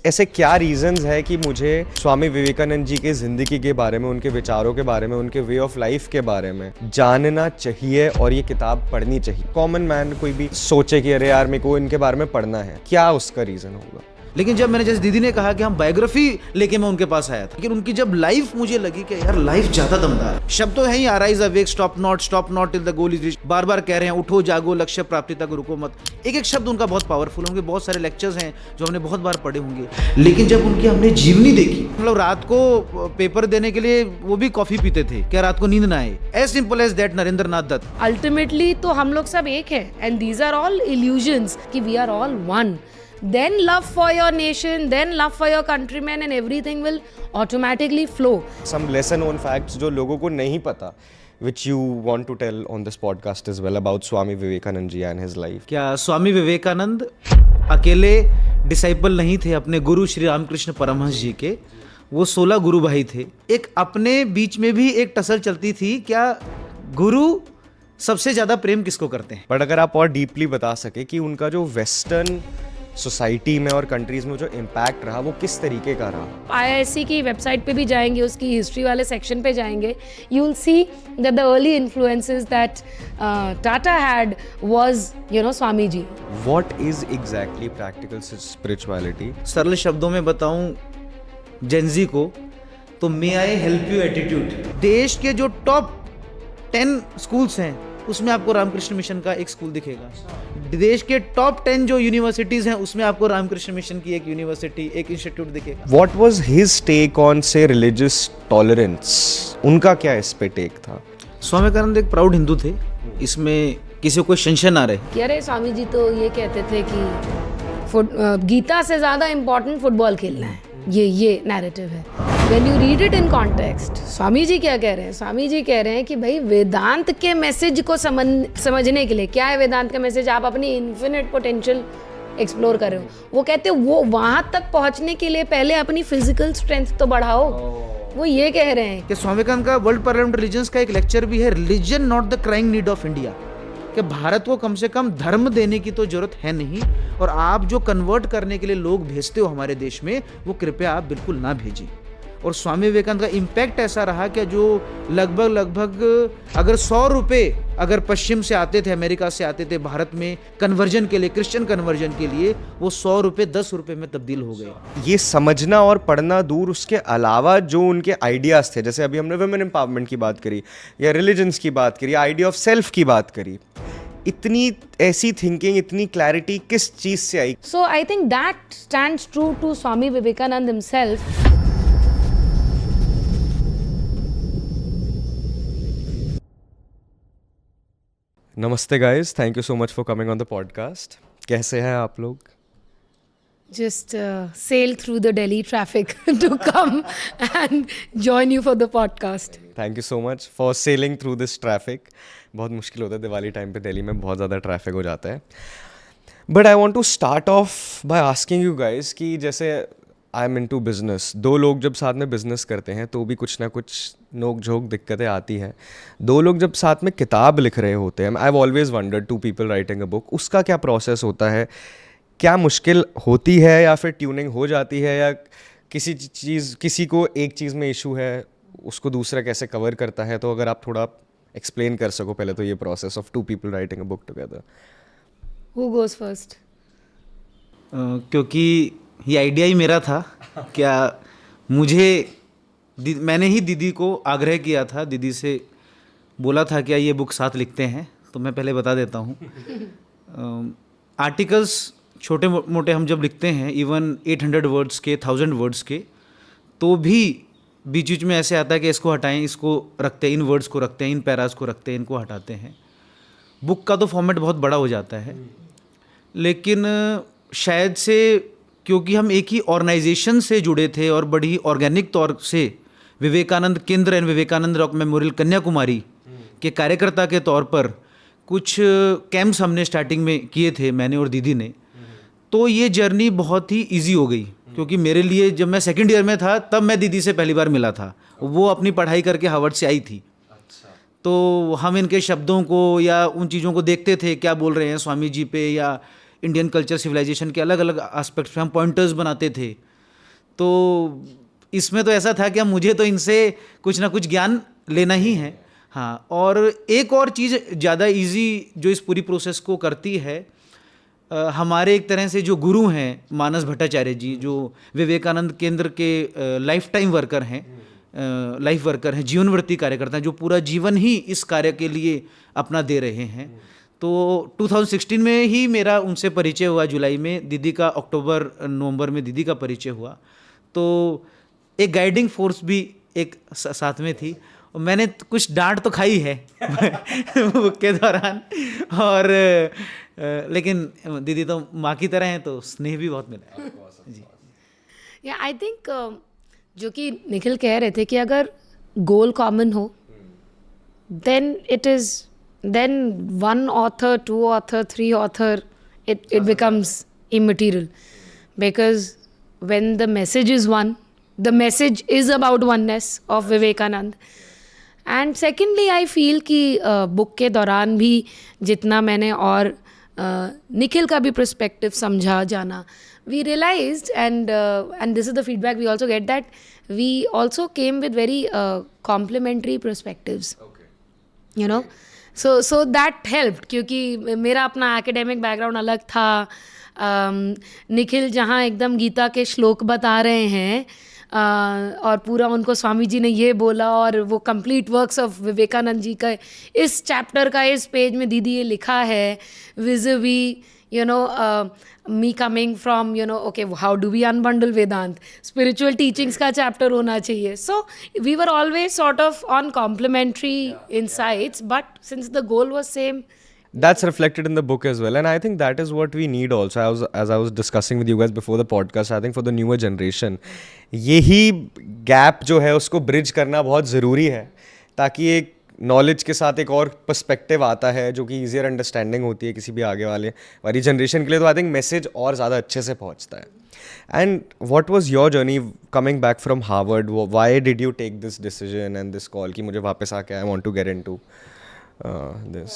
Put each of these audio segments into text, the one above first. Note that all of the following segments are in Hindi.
ऐसे क्या रीजंस है कि मुझे स्वामी विवेकानंद जी के ज़िंदगी के बारे में, उनके विचारों के बारे में, उनके वे ऑफ लाइफ के बारे में जानना चाहिए और ये किताब पढ़नी चाहिए? कॉमन मैन कोई भी सोचे कि अरे यार मेरे को इनके बारे में पढ़ना है, क्या उसका रीज़न होगा? लेकिन जब मैंने, जैसे दीदी ने कहा कि हम बायोग्राफी लेके मैं उनके पास आया था, लेकिन उनकी जब लाइफ मुझे लगी कि यार लाइफ ज्यादा दमदार है। शब्द तो है ही, arise awake, stop not till the goal is reached. बार बार कह रहे हैं उठो जागो, लक्ष्य प्राप्ति तक रुको मत। एक एक शब्द उनका बहुत पावरफुल है। उनके बहुत सारे लेक्चर्स हैं जो हमने बहुत बार पढ़े होंगे, लेकिन जब उनकी हमने जीवनी देखी, मतलब रात को पेपर देने के लिए वो भी कॉफी पीते थे, क्या रात को नींद ना आए, as simple as that. Narendra Nath Datta. Ultimately तो हम लोग सब एक है, and these are all illusions कि we are all one. Then love for your nation, then love for your countrymen, and everything will automatically flow. Some lesser known facts जो लोगों को नहीं पता, which you want to tell on this podcast as well about Swami Vivekanand ji and his life. क्या स्वामी विवेकानंद अकेले डिसाइपल नहीं थे अपने गुरु श्री रामकृष्ण परमहंस जी के, वो 16 गुरु भाई थे। एक अपने बीच में भी एक टसल चलती थी, क्या गुरु सबसे ज़्यादा प्रेम किसको करते हैं। बट अगर आप और डीपली बता सके कि उनका जो वेस्टर्न सोसाइटी में और कंट्रीज में जो इम्पैक्ट रहा वो किस तरीके का रहा। IISc की वेबसाइट पे भी जाएंगे, उसकी हिस्ट्री वाले सेक्शन पे जाएंगे, you will see that the early influences that Tata had was Swami ji. What is exactly practical spirituality? सरल शब्दों में बताऊं जेनजी को तो may I help you attitude. देश के जो टॉप 10 स्कूल्स हैं उसमें आपको रामकृष्ण मिशन का एक स्कूल दिखेगा। देश के टॉप 10 जो यूनिवर्सिटीज हैं उसमें आपको रामकृष्ण मिशन की एक यूनिवर्सिटी, एक इंस्टीट्यूट दिखेगा। What was his take on say religious tolerance? उनका क्या इस पे टेक था? स्वामी विवेकानंद एक प्राउड हिंदू थे, इसमें किसी को कोई संशय ना रहे। कि अरे स्वामी जी तो ये कहते थे कि गीता से ज्यादा इम्पोर्टेंट फुटबॉल खेलना है, ये नैरेटिव है. When you read it in context, स्वामी जी क्या कह रहे हैं? स्वामी जी कह रहे हैं कि भाई वेदांत के मैसेज को समझने के लिए, क्या है वेदांत का मैसेज? आप अपनी इन्फिनिट पोटेंशियल एक्सप्लोर कर रहे हो. वो कहते हैं वो वहां तक पहुंचने के लिए पहले अपनी फिजिकल स्ट्रेंथ तो बढ़ाओ. वो ये कह रहे हैं कि स्वामी विवेकानंद का वर्ल्ड पार्लियामेंट रिलीजन्स का एक लेक्चर भी है, religion not the crying need of India, कि भारत को कम से कम धर्म देने की तो जरूरत है नहीं, और आप जो कन्वर्ट करने के लिए लोग भेजते हो हमारे देश में, वो कृपया आप बिल्कुल ना भेजिए. और स्वामी विवेकानंद का इम्पैक्ट ऐसा रहा कि जो लगभग अगर 100 रुपये अगर पश्चिम से आते थे, अमेरिका से आते थे भारत में कन्वर्जन के लिए, क्रिश्चियन कन्वर्जन के लिए, वो 100 रुपये 10 रुपये में तब्दील हो गए. ये समझना और पढ़ना दूर, उसके अलावा जो उनके आइडियाज़ थे, जैसे अभी हमने वुमेन एम्पावरमेंट की बात करी या रिलीजन्स की बात करी, आइडिया ऑफ सेल्फ की बात करी, इतनी ऐसी थिंकिंग, इतनी क्लैरिटी किस चीज़ से आई? So I think that stands true to Swami Vivekananda himself. नमस्ते guys, thank you so much for coming on the podcast. कैसे हैं आप लोग? Just sail through the Delhi traffic to come and join you for the podcast. Thank you so much for selling through this traffic. बहुत मुश्किल होता है दिवाली टाइम पे, दिल्ली में बहुत ज़्यादा ट्रैफिक हो जाता है. But I want to start off by asking you guys कि जैसे I am into business, दो लोग जब साथ में बिजनेस करते हैं तो भी कुछ ना कुछ नोक झोंक दिक्कतें आती हैं. दो लोग जब साथ में किताब लिख रहे होते हैं, I have always wondered, two people writing a book, उसका क्या प्रोसेस होता है? क्या मुश्किल होती है या फिर ट्यूनिंग हो जाती है, या किसी को एक चीज़ में इशू है उसको दूसरा कैसे कवर करता है? तो अगर आप थोड़ा एक्सप्लेन कर सको पहले तो ये process of two people writing a book together. Who goes first? क्योंकि ये आइडिया ही मेरा था. क्या मैंने ही दीदी को आग्रह किया था, दीदी से बोला था क्या ये बुक साथ लिखते हैं, तो मैं पहले बता देता हूँ. आर्टिकल्स छोटे मोटे हम जब लिखते हैं, इवन 800 वर्ड्स के, 1000 वर्ड्स के, तो भी बीच बीच में ऐसे आता है कि इसको हटाएं, इसको रखते हैं, इन वर्ड्स को रखते हैं, इन पैरास को रखते हैं, इनको हटाते हैं. बुक का तो फॉर्मेट बहुत बड़ा हो जाता है. लेकिन शायद से क्योंकि हम एक ही ऑर्गेनाइजेशन से जुड़े थे और बड़ी ऑर्गेनिक तौर से Vivekananda Kendra and Vivekananda Rock Memorial Kanyakumari के कार्यकर्ता के तौर पर कुछ कैंप्स हमने स्टार्टिंग में किए थे, मैंने और दीदी ने, तो ये जर्नी बहुत ही इजी हो गई. क्योंकि मेरे लिए जब मैं सेकंड ईयर में था तब मैं दीदी से पहली बार मिला था, वो अपनी पढ़ाई करके हार्वर्ड से आई थी. तो हम इनके शब्दों को या उन चीज़ों को देखते थे, क्या बोल रहे हैं स्वामी जी पे या इंडियन कल्चर सिविलाइजेशन के अलग अलग एस्पेक्ट्स पे, हम पॉइंटर्स बनाते थे. तो इसमें तो ऐसा था कि अब मुझे तो इनसे कुछ ना कुछ ज्ञान लेना ही है। हाँ, और एक और चीज़ ज़्यादा इजी जो इस पूरी प्रोसेस को करती है, हमारे एक तरह से जो गुरु हैं मानस भट्टाचार्य जी, जो विवेकानंद केंद्र के लाइफ टाइम वर्कर हैं, लाइफ वर्कर हैं, जीवनवर्ती कार्यकर्ता हैं, जो पूरा जीवन ही इस कार्य के लिए अपना दे रहे हैं। तो 2016 में ही मेरा उनसे परिचय हुआ, जुलाई में। दीदी का अक्टूबर नवंबर में दीदी का परिचय हुआ। तो एक गाइडिंग फोर्स भी एक साथ में थी। और मैंने कुछ डांट तो खाई है बुक के दौरान, और लेकिन दीदी तो माँ की तरह हैं, तो स्नेह भी बहुत मिला है जी। या आई थिंक जो कि निखिल कह रहे थे कि अगर गोल कॉमन हो then it is then one author, two author, three author, it becomes immaterial, because when the message is one, the message is about oneness of Vivekanand. And secondly, I feel कि book के दौरान भी जितना मैंने और निखिल का भी perspective समझा जाना, we realized, and this is the feedback we also get, that we also came with very complementary perspectives. Okay. You know, so that helped, क्योंकि मेरा अपना एकेडमिक बैकग्राउंड अलग था। निखिल जहाँ एकदम गीता के श्लोक बता रहे हैं और पूरा उनको स्वामी जी ने ये बोला, और वो complete works of Vivekananda ji का इस चैप्टर का इस पेज में दीदी ये लिखा है, विज़-वी you know me coming from okay, how do we unbundle Vedant, spiritual teachings का chapter होना चाहिए. So we were always sort of on complementary insights, but since the goal was same, that's reflected in the book as well, and I think that is what we need also. As I was discussing with you guys before the podcast, I think for the newer generation यही gap जो है उसको bridge करना बहुत ज़रूरी है, ताकि एक नॉलेज के साथ एक और पर्सपेक्टिव आता है जो कि ईजियर अंडरस्टैंडिंग होती है किसी भी आगे वाली जनरेशन के लिए। तो आई थिंक मैसेज और ज़्यादा अच्छे से पहुंचता है। And what was your journey coming back from Harvard? Why did you take this decision and this call कि मुझे वापस आके I want to get into this?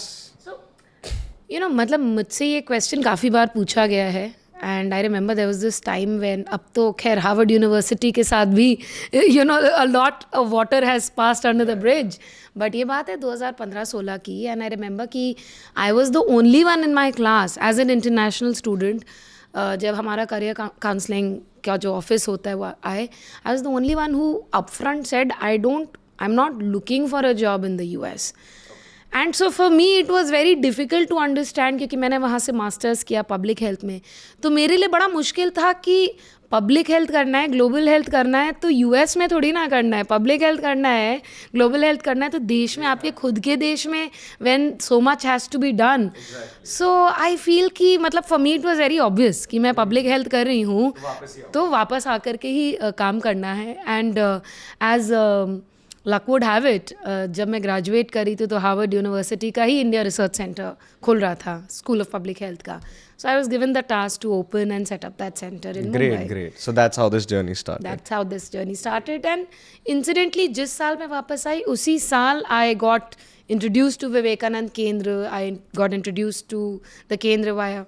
मतलब मुझसे ये क्वेश्चन काफ़ी बार पूछा गया है, and I remember there was this time when, अब तो खैर हार्वर्ड यूनिवर्सिटी के साथ भी a lot of water has passed under the bridge, but ये बात है 2015-16 की। एंड आई रिमेंबर कि I was the only one in my class as an international student, जब हमारा करियर काउंसलिंग का जो ऑफिस होता है वो I was the only one who upfront said I am not looking for a job in the US. And so for me it was very difficult to understand, क्योंकि मैंने वहाँ से मास्टर्स किया पब्लिक हेल्थ में, तो मेरे लिए बड़ा मुश्किल था कि पब्लिक हेल्थ करना है, ग्लोबल हेल्थ करना है, तो US में थोड़ी ना करना है। पब्लिक हेल्थ करना है, ग्लोबल हेल्थ करना है, तो देश में, आपके खुद के देश में, when so much has to be done. So I feel कि मतलब for me it was very obvious कि मैं पब्लिक हेल्थ कर रही हूँ तो वापस आकर के ही काम करना है। And as luck would have it, जब मैं ग्रेजुएट करी थी तो हार्वर्ड यूनिवर्सिटी का ही इंडिया रिसर्च सेंटर खुल रहा था, स्कूल ऑफ पब्लिक हेल्थ का। So I was given the task to open and set up that center in Mumbai. Great. So that's how this journey started. That's how this journey started. And incidentally, जिस साल मैं वापस आई, उसी साल I got introduced to Vivekanand Kendra. I got introduced to the Kendra via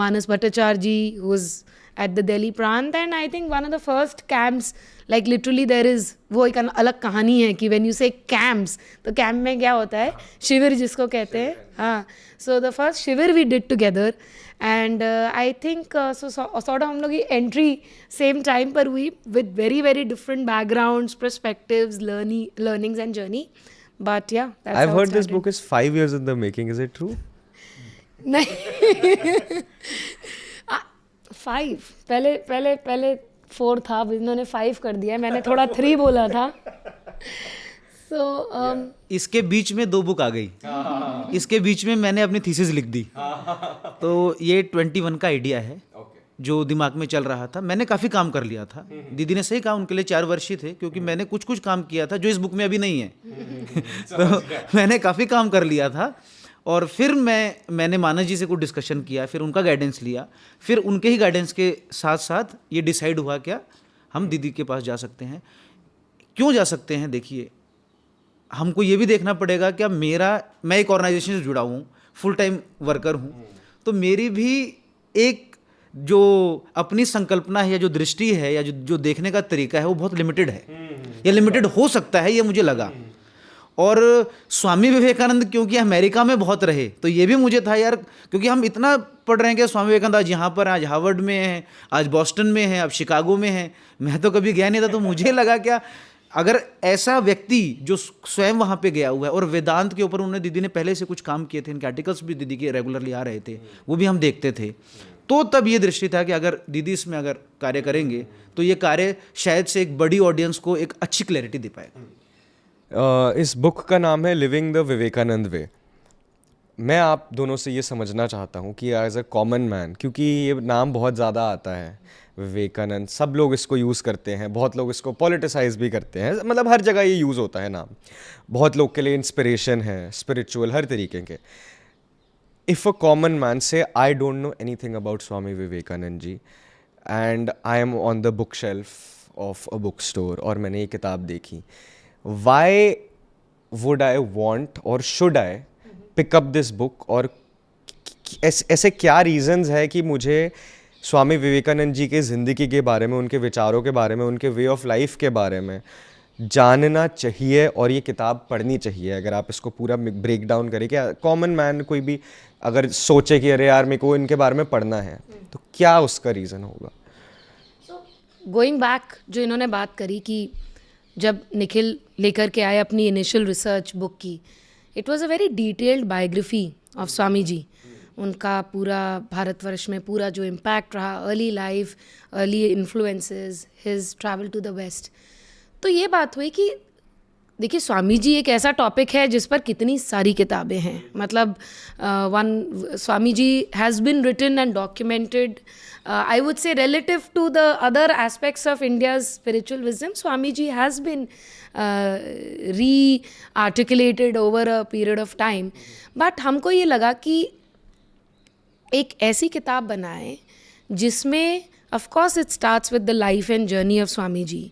Manas Bhattacharya ji, who was at the Delhi Prant. And I think one of the first camps, like literally there is, वो एक अलग कहानी है कि when you say camps, तो camp में क्या होता है, शिविर जिसको कहते हैं। हाँ, so the first शिविर we did together. And I think sort हम लोग की एंट्री सेम टाइम पर हुई, with very very different backgrounds, perspectives, learnings and journey. But yeah, that's I've how heard it this started. book is 5 years in the making. Is it true? नहीं 5 पहले 4 था, इन्होंने 5 कर दिया, मैंने थोड़ा 3 बोला था। इसके बीच में 2 बुक आ गई, इसके बीच में मैंने अपनी थीसिस लिख दी। तो ये 21 का आइडिया है जो दिमाग में चल रहा था। मैंने काफ़ी काम कर लिया था, दीदी ने सही कहा, उनके लिए 4 वर्ष ही थे, क्योंकि मैंने कुछ काम किया था जो इस बुक में अभी नहीं है। तो मैंने काफ़ी काम कर लिया था, और फिर मैंने मानस जी से कुछ डिस्कशन किया, फिर उनका गाइडेंस लिया, फिर उनके ही गाइडेंस के साथ साथ ये डिसाइड हुआ क्या हम दीदी के पास जा सकते हैं। क्यों जा सकते हैं? देखिए, हमको ये भी देखना पड़ेगा क्या मैं एक ऑर्गेनाइजेशन से जुड़ा हूँ, फुल टाइम वर्कर हूँ, तो मेरी भी एक जो अपनी संकल्पना है या जो दृष्टि है या जो देखने का तरीका है वो बहुत लिमिटेड है या लिमिटेड हो सकता है, ये मुझे लगा। और स्वामी विवेकानंद क्योंकि अमेरिका में बहुत रहे, तो ये भी मुझे था यार, क्योंकि हम इतना पढ़ रहे हैं कि स्वामी विवेकानंद आज यहाँ पर, आज हार्वर्ड में है, आज बॉस्टन में है, अब शिकागो में है। मैं तो कभी गया नहीं था, तो मुझे लगा क्या अगर ऐसा व्यक्ति जो स्वयं वहाँ पे गया हुआ है, और वेदांत के ऊपर उन्होंने, दीदी ने पहले से कुछ काम किए थे, इनके आर्टिकल्स भी दीदी के रेगुलरली आ रहे थे, वो भी हम देखते थे, तो तब ये दृष्टि था कि अगर दीदी इसमें अगर कार्य करेंगे तो ये कार्य शायद से एक बड़ी ऑडियंस को एक अच्छी क्लैरिटी दे पाएगा। इस बुक का नाम है लिविंग द विवेकानंद वे। मैं आप दोनों से ये समझना चाहता हूँ कि एज अ कॉमन मैन, क्योंकि ये नाम बहुत ज़्यादा आता है विवेकानंद, सब लोग इसको यूज़ करते हैं, बहुत लोग इसको पॉलिटिसाइज भी करते हैं, मतलब हर जगह ये यूज़ होता है नाम, बहुत लोग के लिए इंस्पिरेशन है, स्पिरिचुअल, हर तरीके के। इफ़ अ कॉमन मैन से I don't know anything about Swami Vivekananda ji and I am on the book shelf of a book store और मैंने ये किताब देखी, why would I want or should I pick up this book? और ऐसे क्या रीजंस है कि मुझे स्वामी विवेकानंद जी के ज़िंदगी के बारे में, उनके विचारों के बारे में, उनके वे ऑफ लाइफ के बारे में जानना चाहिए और ये किताब पढ़नी चाहिए? अगर आप इसको पूरा ब्रेक डाउन करें कि कॉमन मैन कोई भी अगर सोचे कि अरे यार मेरे को इनके बारे में पढ़ना है, तो क्या उसका रीज़न होगा? गोइंग बैक, जो इन्होंने बात करी कि जब निखिल लेकर के आए अपनी इनिशियल रिसर्च बुक की, it was a very detailed biography of Swami ji. उनका पूरा भारतवर्ष में पूरा जो इम्पैक्ट रहा, early life, early influences, his travel to the West. तो ये बात हुई कि देखिए स्वामी जी एक ऐसा टॉपिक है जिस पर कितनी सारी किताबें हैं, मतलब Swami ji has been written and documented, I would say relative to the other aspects of India's spiritual wisdom, Swami ji has been re-articulated over a period of time. But हमको ये लगा कि एक ऐसी किताब बनाए जिसमें of course it starts with the life and journey of Swami ji.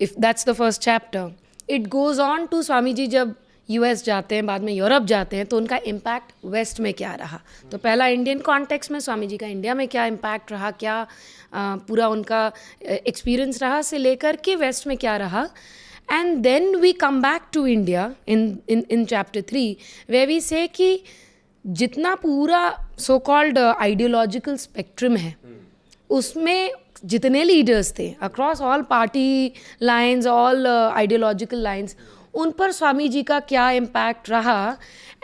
If that's the first chapter, it goes on to Swami ji जब यूएस जाते हैं, बाद में यूरोप जाते हैं, तो उनका इम्पैक्ट वेस्ट में क्या रहा। तो पहला इंडियन कॉन्टेक्स्ट में स्वामी जी का इंडिया में क्या इम्पैक्ट रहा, क्या पूरा उनका एक्सपीरियंस रहा, से लेकर के वेस्ट में क्या रहा। And then we come back to India in chapter 3 where we say कि जितना पूरा सो कॉल्ड आइडियोलॉजिकल स्पेक्ट्रम है, उसमें जितने लीडर्स थे across all party lines, all ideological lines, उन पर स्वामी जी का क्या इम्पैक्ट रहा।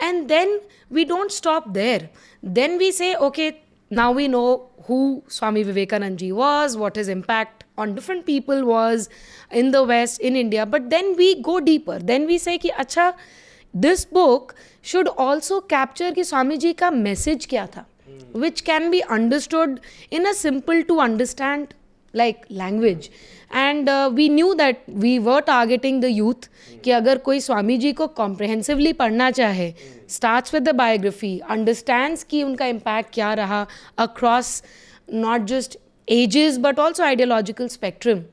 And then we don't stop there, then we say okay now we know who Swami Vivekananda ji was, what his impact on different people was in the West, in India, but then we go deeper, then we say कि अच्छा this book should also capture कि स्वामी जी का मैसेज क्या था, which can be understood in a simple to understand like language. And we knew that we were targeting the youth कि अगर कोई स्वामी जी को comprehensively पढ़ना चाहे, starts with the biography, understands कि उनका impact क्या रहा across not just ages but also ideological spectrum.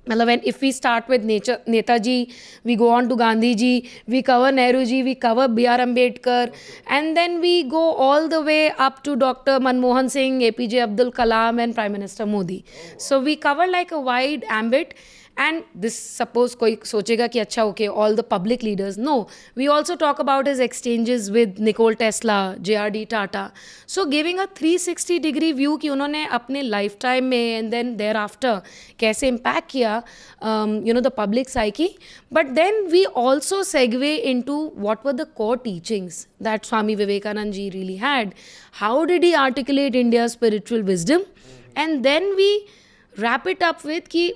मतलब when if we start with Netaji, we go on to Gandhi ji, we cover Nehru ji, we cover B.R. Ambedkar, and then we go all the way up to Dr. Manmohan Singh, APJ Abdul Kalam and Prime Minister Modi. So we cover like a wide ambit. And this, suppose कोई सोचेगा कि अच्छा okay, all the public leaders. No, we also talk about his exchanges with Nikola Tesla, J.R.D. Tata. So giving a 360-degree view कि उन्होंने अपने lifetime में and then thereafter कैसे impact किया the public psyche. But then we also segue into what were the core teachings that Swami Vivekanand ji really had. How did he articulate India's spiritual wisdom? And then we wrap it up with कि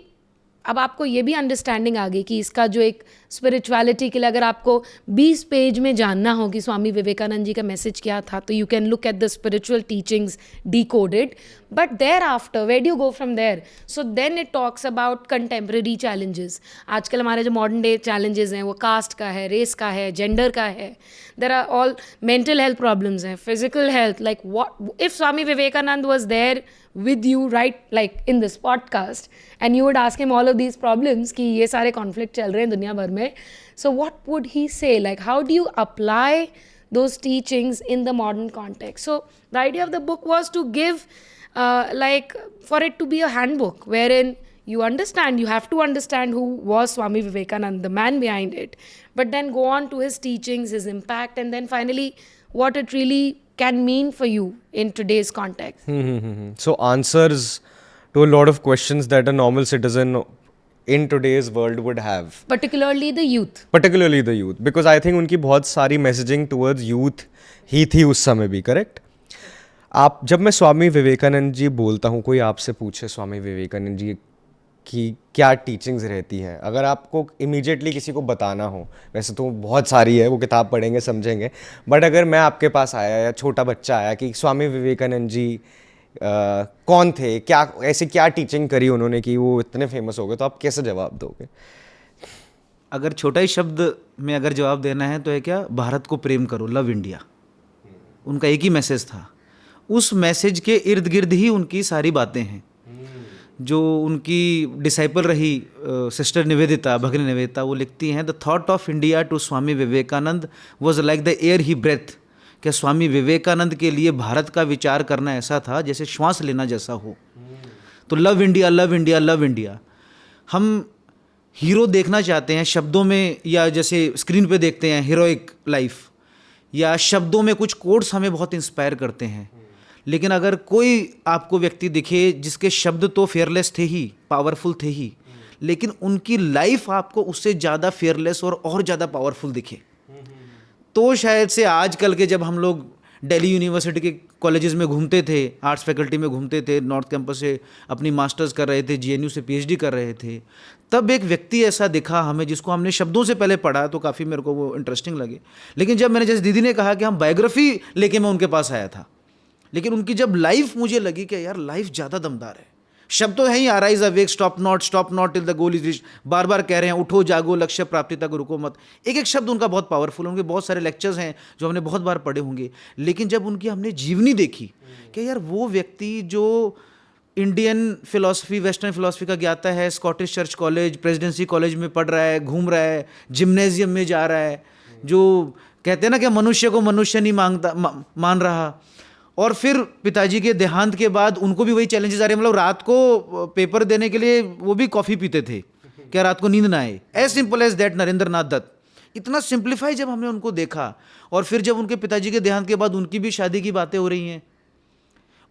अब आपको ये भी अंडरस्टैंडिंग आ गई कि इसका जो एक स्पिरिचुअलिटी के लिए अगर आपको 20 पेज में जानना हो कि स्वामी विवेकानंद जी का मैसेज क्या था, तो you can look at the spiritual teachings decoded, but thereafter where do you go from there? So then it talks about contemporary challenges. आजकल हमारे जो मॉडर्न डे चैलेंजेस हैं वो कास्ट का है, रेस का है, जेंडर का है, there are all mental health problems हैं, physical health, like what if Swami Vivekananda was there with you right like in this podcast and you would ask him all of these problems कि ये सारे conflict चल रहे हैं दुनिया भर में, so what would he say? Like how do you apply those teachings in the modern context? So the idea of the book was to give like for it to be a handbook wherein you have to understand who was Swami Vivekananda, the man behind it, but then go on to his teachings, his impact, and then finally what it really can mean for you in today's context. So answers to a lot of questions that a normal citizen in today's world would have. Particularly the youth. Particularly the youth. Because I think उनकी बहुत सारी messaging towards youth ही थी उस समय भी, correct? आप जब मैं स्वामी विवेकानंद जी बोलता हूँ, कोई आपसे पूछे स्वामी विवेकानंद जी की क्या टीचिंग्स रहती हैं, अगर आपको इमीडिएटली किसी को बताना हो, वैसे तो बहुत सारी है, वो किताब पढ़ेंगे समझेंगे, बट अगर मैं आपके पास आया या छोटा बच्चा आया कि स्वामी विवेकानंद जी कौन थे, क्या ऐसी क्या टीचिंग करी उन्होंने कि वो इतने फेमस हो गए, तो आप कैसे जवाब दोगे? अगर छोटा ही शब्द में अगर जवाब देना है तो है क्या, भारत को प्रेम करो, लव इंडिया। उनका एक ही मैसेज था, उस मैसेज के इर्द गिर्द ही उनकी सारी बातें हैं। जो उनकी डिसाइपल रही सिस्टर निवेदिता, भगिनी निवेदिता, वो लिखती हैं, the thought of India to Swami Vivekananda was like the air he breathe. क्या स्वामी विवेकानंद के लिए भारत का विचार करना ऐसा था जैसे श्वास लेना जैसा हो। तो love India, love India, love India. हम हीरो देखना चाहते हैं शब्दों में, या जैसे स्क्रीन पे देखते हैं हीरोइक लाइफ, या शब्दों में कुछ कोट्स हमें बहुत इंस्पायर करते हैं, लेकिन अगर कोई आपको व्यक्ति दिखे जिसके शब्द तो फेयरलेस थे ही, पावरफुल थे ही, लेकिन उनकी लाइफ आपको उससे ज़्यादा फेयरलेस और ज़्यादा पावरफुल दिखे, तो शायद से आजकल के जब हम लोग दिल्ली यूनिवर्सिटी के कॉलेजेस में घूमते थे, आर्ट्स फैकल्टी में घूमते थे, नॉर्थ कैंपस से अपनी मास्टर्स कर रहे थे, जीएनयू से पीएचडी कर रहे थे, तब एक व्यक्ति ऐसा दिखा हमें जिसको हमने शब्दों से पहले पढ़ा तो काफ़ी मेरे को वो इंटरेस्टिंग लगे। लेकिन जब मैंने, जैसे दीदी ने कहा कि हम बायोग्राफी लेके मैं उनके पास आया था, लेकिन उनकी जब लाइफ मुझे लगी कि यार लाइफ ज़्यादा दमदार है। शब्द तो है ही, arise awake, stop not till the goal is reached, बार बार कह रहे हैं उठो जागो लक्ष्य प्राप्ति तक रुको मत। एक एक शब्द उनका बहुत पावरफुल, उनके बहुत सारे लेक्चर्स हैं जो हमने बहुत बार पढ़े होंगे, लेकिन जब उनकी हमने जीवनी देखी कि यार वो व्यक्ति जो इंडियन फिलॉसफी, वेस्टर्न फिलॉसफी का ज्ञाता है, Scottish church college, presidency college में पढ़ रहा है, घूम रहा है, जिम्नेजियम में जा रहा है, जो कहते हैं ना कि मनुष्य को मनुष्य नहीं मान रहा, और फिर पिताजी के देहांत के बाद उनको भी वही चैलेंजेस आ रहे हैं। मतलब रात को पेपर देने के लिए वो भी कॉफ़ी पीते थे, क्या रात को नींद ना आए, as simple as that. Narendra Nath Datta, इतना सिंप्लीफाई जब हमने उनको देखा, और फिर जब उनके पिताजी के देहांत के बाद उनकी भी शादी की बातें हो रही हैं,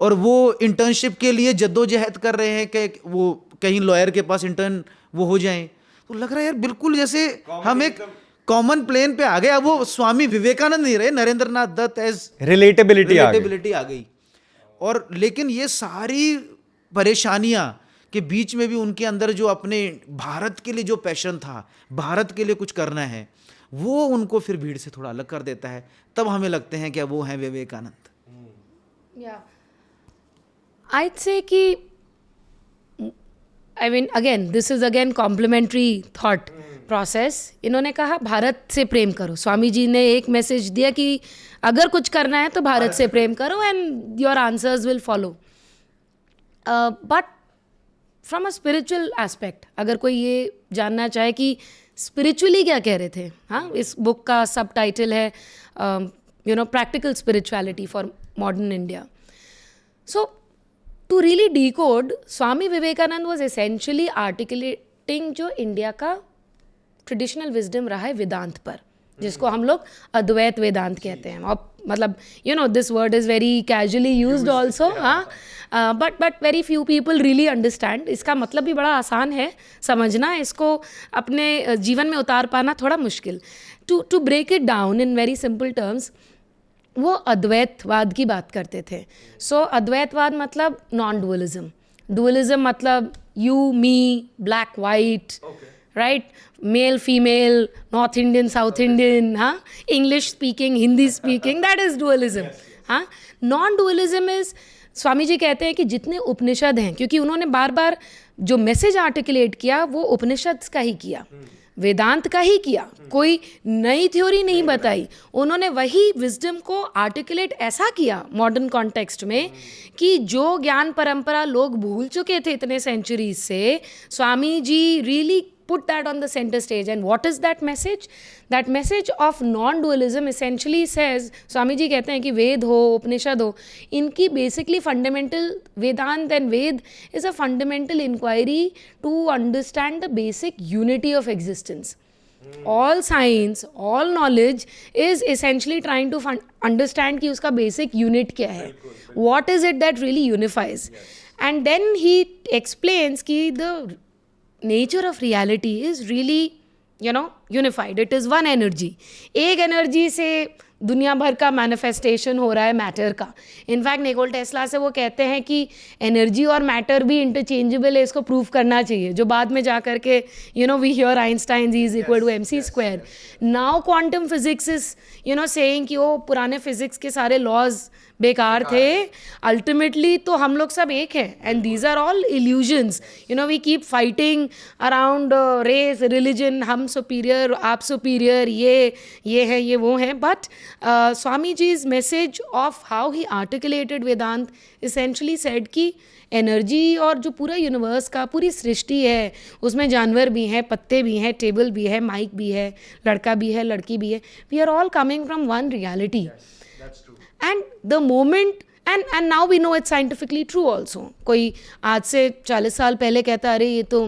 और वो इंटर्नशिप के लिए जद्दोजहद कर रहे हैं कि वो कहीं लॉयर के पास इंटर्न वो हो जाएं, तो लग रहा है यार बिल्कुल जैसे हम एक कॉमन प्लेन पे आ गए। अब वो स्वामी विवेकानंद नहीं रहे, नरेंद्र नाथ दत्त एज रिलेटेबिलिटी आ गई। और लेकिन ये सारी परेशानियां के बीच में भी उनके अंदर जो अपने भारत के लिए जो पैशन था, भारत के लिए कुछ करना है, वो उनको फिर भीड़ से थोड़ा अलग कर देता है। तब हमें लगते हैं कि वो हैं विवेकानंद। I'd say कि I mean again this is again complementary thought process। इन्होंने कहा भारत से प्रेम करो, स्वामी जी ने एक मैसेज दिया कि अगर कुछ करना है तो भारत से प्रेम करो and your answers will follow. But from a spiritual aspect, अगर कोई ये जानना चाहे कि स्पिरिचुअली क्या कह रहे थे, हाँ, इस बुक का सब टाइटल है practical spirituality for modern India. So to really decode, Swami Vivekanand was essentially articulating जो इंडिया का ट्रेडिशनल विजडम रहा है वेदांत पर, जिसको हम लोग अद्वैत वेदांत कहते हैं। और मतलब this word is very casually used also, हाँ, but very few people really understand. इसका मतलब भी बड़ा आसान है समझना, इसको अपने जीवन में उतार पाना थोड़ा मुश्किल। To break it down in very simple terms, वो अद्वैतवाद की बात करते थे। सो अद्वैतवाद मतलब नॉन डुअलिज्म, डुअलिज्म मतलब you me, black white, right, male female, North Indian South Indian, हाँ, English speaking Hindi speaking, that is dualism. हाँ, non dualism is, Swami ji कहते हैं कि जितने उपनिषद हैं, क्योंकि उन्होंने बार बार जो मैसेज आर्टिकुलेट किया वो उपनिषद का ही किया, वेदांत का ही किया, कोई नई थ्योरी नहीं बताई। उन्होंने वही विजडम को आर्टिकुलेट ऐसा किया मॉडर्न कॉन्टेक्स्ट में कि जो ज्ञान परंपरा लोग भूल चुके थे इतने सेंचुरीज से, Swami ji really put that on the center stage. And what is that message? That message of non-dualism essentially says, स्वामी जी कहते हैं कि वेद हो, उपनिषद हो, इनकी basically fundamental Vedant and Ved is a fundamental inquiry to understand the basic unity of existence. All science, all knowledge is essentially trying to understand कि उसका basic unit क्या है. What is it that really unifies? And then he explains कि the nature of reality is really, unified. It is one energy. एक energy से दुनिया भर का मैनिफेस्टेशन हो रहा है मैटर का. इनफैक्ट निकोल टेस्ला से वो कहते हैं कि एनर्जी और मैटर भी इंटरचेंजेबल है, इसको प्रूव करना चाहिए. जो बाद में जा कर के we hear Einstein is equal to MC square. Now quantum physics is saying कि वो पुराने फिजिक्स के सारे लॉज बेकार थे. अल्टीमेटली तो हम लोग सब एक हैं. And these are all illusions. We keep fighting around race, religion, हम सुपीरियर, आप सुपीरियर, ये है, ये वो है. बट स्वामी जी's message of how he articulated Vedant essentially said कि एनर्जी और जो पूरा यूनिवर्स का, पूरी सृष्टि है, उसमें जानवर भी हैं, पत्ते भी हैं, टेबल भी है, माइक भी है, लड़का भी है, लड़की भी है. We are all coming from one reality. And the moment and now we know it's scientifically true also. कोई आज से 40 साल पहले कहता अरे ये तो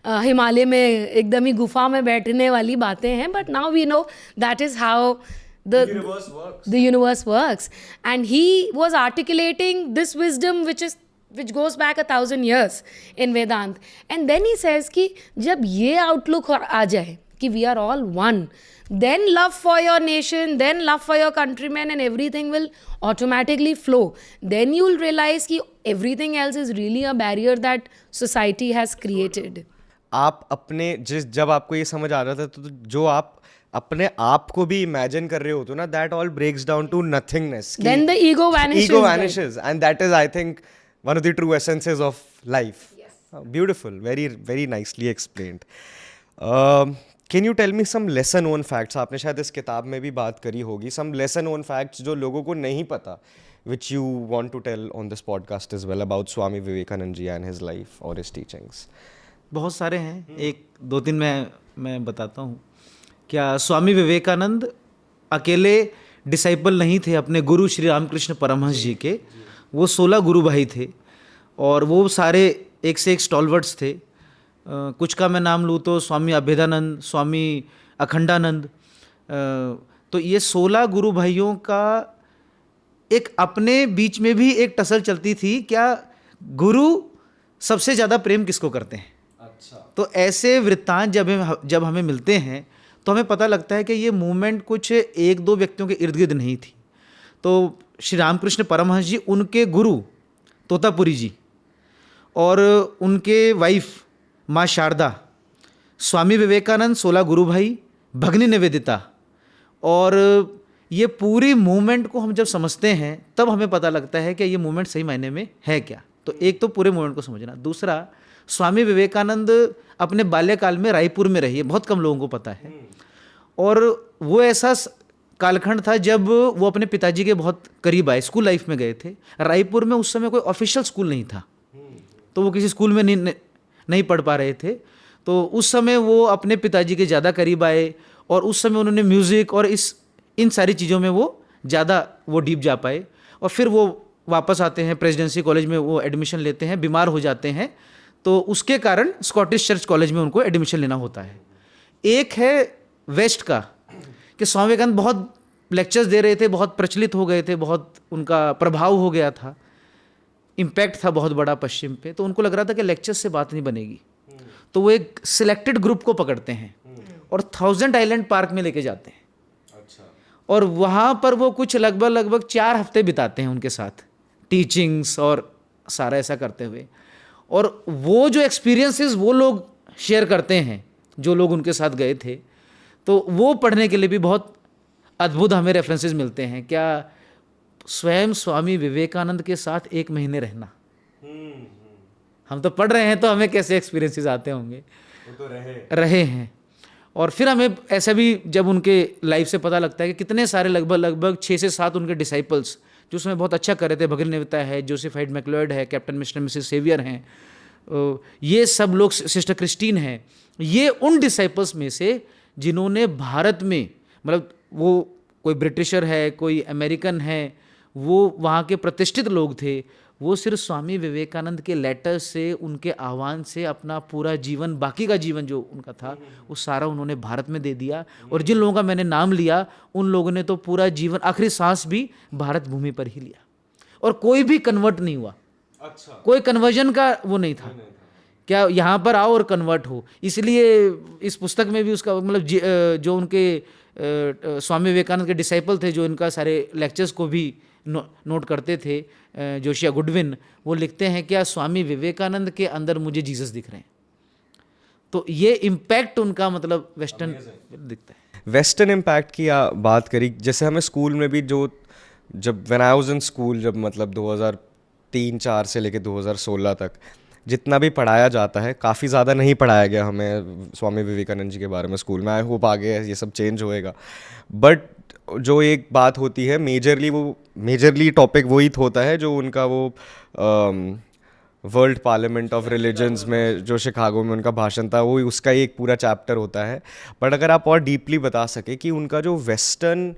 हिमालय में एकदम ही गुफा में बैठने वाली बातें हैं. But now we know that is how the universe works. And he was articulating this wisdom which goes back 1,000 years in Vedant. And then he says कि जब ये outlook आ जाए कि we are all one, then love for your nation, then love for your countrymen, and everything will automatically flow. Then you will realize कि everything else is really a barrier that society has created. आप अपने जब आपको ये समझ आ रहा था तो जो आप अपने आप को भी इमेजिन कर रहे हो तो ना, that all breaks down to nothingness. Then the ego vanishes. Ego vanishes, and that is, I think, one of the true essences of life. Yes. Beautiful, very very nicely explained. Can you tell me some lesser known facts? आपने शायद इस किताब में भी बात करी होगी. Some lesser known facts जो लोगों को नहीं पता, which you want to tell on this podcast as well about Swami Vivekanand ji and his life or his teachings. बहुत सारे हैं. एक दो तीन मैं बताता हूँ. क्या स्वामी विवेकानंद अकेले डिसाइपल नहीं थे अपने गुरु श्री रामकृष्ण परमहंस जी के. वो 16 गुरु भाई थे और वो सारे एक से एक स्टॉलवर्ड्स थे. कुछ का मैं नाम लूँ तो स्वामी अभेदानंद, स्वामी अखंडानंद. तो ये 16 गुरु भाइयों का एक अपने बीच में भी एक टसल चलती थी, क्या गुरु सबसे ज़्यादा प्रेम किसको करते हैं. अच्छा. तो ऐसे वृत्तांत जब हमें मिलते हैं तो हमें पता लगता है कि ये मूवमेंट कुछ एक दो व्यक्तियों के इर्द गिर्द नहीं थी. तो श्री रामकृष्ण परमहंस जी, उनके गुरु तोतापुरी जी और उनके वाइफ माँ शारदा, स्वामी विवेकानंद, 16 गुरु भाई, भगनी निवेदिता, और ये पूरी मूवमेंट को हम जब समझते हैं तब हमें पता लगता है कि ये मूवमेंट सही मायने में है क्या. तो एक तो पूरे मूवमेंट को समझना. दूसरा, स्वामी विवेकानंद अपने बाल्यकाल में रायपुर में रही है, बहुत कम लोगों को पता है. और वो ऐसा कालखंड था जब वो अपने पिताजी के बहुत करीब आए, स्कूल लाइफ में गए थे. रायपुर में उस समय कोई ऑफिशियल स्कूल नहीं था, तो वो किसी स्कूल में नहीं पढ़ पा रहे थे. तो उस समय वो अपने पिताजी के ज़्यादा करीब आए और उस समय उन्होंने म्यूज़िक और इन सारी चीज़ों में वो ज़्यादा डीप जा पाए. और फिर वो वापस आते हैं, प्रेसिडेंसी कॉलेज में वो एडमिशन लेते हैं, बीमार हो जाते हैं, तो उसके कारण स्कॉटिश चर्च कॉलेज में उनको एडमिशन लेना होता है. एक है वेस्ट का कि स्वामी विवेकानंद बहुत लेक्चर्स दे रहे थे, बहुत प्रचलित हो गए थे, बहुत उनका प्रभाव हो गया था, इम्पैक्ट था बहुत बड़ा पश्चिम पे. तो उनको लग रहा था कि लेक्चर्स से बात नहीं बनेगी, तो वो एक सिलेक्टेड ग्रुप को पकड़ते हैं और 1000 आइलैंड पार्क में लेके जाते हैं. अच्छा. और वहाँ पर वो कुछ लगभग 4 हफ्ते बिताते हैं उनके साथ, टीचिंग्स और सारा ऐसा करते हुए. और वो जो एक्सपीरियंसेस वो लोग शेयर करते हैं, जो लोग उनके साथ गए थे, तो वो पढ़ने के लिए भी बहुत अद्भुत हमें रेफरेंसेस मिलते हैं. क्या स्वयं स्वामी विवेकानंद के साथ 1 महीने रहना, हम तो पढ़ रहे हैं तो हमें कैसे एक्सपीरियंसेस आते होंगे, वो तो रहे हैं. और फिर हमें ऐसा भी जब उनके लाइफ से पता लगता है कि कितने सारे लगभग 6 से 7 उनके डिसाइपल्स जो उसमें बहुत अच्छा कर रहे थे, भगनी निवेदिता है, जोसेफ हाइड मैक्लोइड है, कैप्टन मिस्टर मिसेस सेवियर हैं, ये सब लोग, सिस्टर क्रिस्टीन है, ये उन डिसाइपल्स में से जिन्होंने भारत में, मतलब वो कोई ब्रिटिशर है, कोई अमेरिकन है, वो वहाँ के प्रतिष्ठित लोग थे, वो सिर्फ स्वामी विवेकानंद के लेटर्स से, उनके आह्वान से अपना पूरा जीवन, बाकी का जीवन जो उनका था, वो सारा उन्होंने भारत में दे दिया। और जिन लोगों का मैंने नाम लिया, उन लोगों ने तो पूरा जीवन, आखिरी सांस भी भारत भूमि पर ही लिया, और कोई भी कन्वर्ट नहीं हुआ। अच्छा, कोई कन्वर्जन का वो नहीं था, क्या यहाँ पर आओ और कन्वर्ट हो। इसलिए इस पुस्तक में भी उसका मतलब जो उनके स्वामी विवेकानंद के डिसाइपल थे, जो इनका सारे लेक्चर्स को भी नोट करते थे, जोशिया गुडविन, वो लिखते हैं क्या स्वामी विवेकानंद के अंदर मुझे जीसस दिख रहे हैं। तो ये इम्पैक्ट उनका मतलब वेस्टर्न दिखता है। वेस्टर्न इम्पैक्ट की बात करी, जैसे हमें स्कूल में भी जो, जब when I was in school, जब मतलब 2003-4 से लेके 2016 तक जितना भी पढ़ाया जाता है, काफ़ी ज़्यादा नहीं पढ़ाया गया हमें स्वामी विवेकानंद जी के बारे में स्कूल में। आई होप आगे ये सब चेंज होएगा। बट जो एक बात होती है, मेजरली टॉपिक वही होता है जो उनका वो वर्ल्ड पार्लियामेंट ऑफ रिलीजन्स में जो शिकागो में उनका भाषण था, वो उसका एक पूरा चैप्टर होता है। बट अगर आप और डीपली बता सके कि उनका जो वेस्टर्न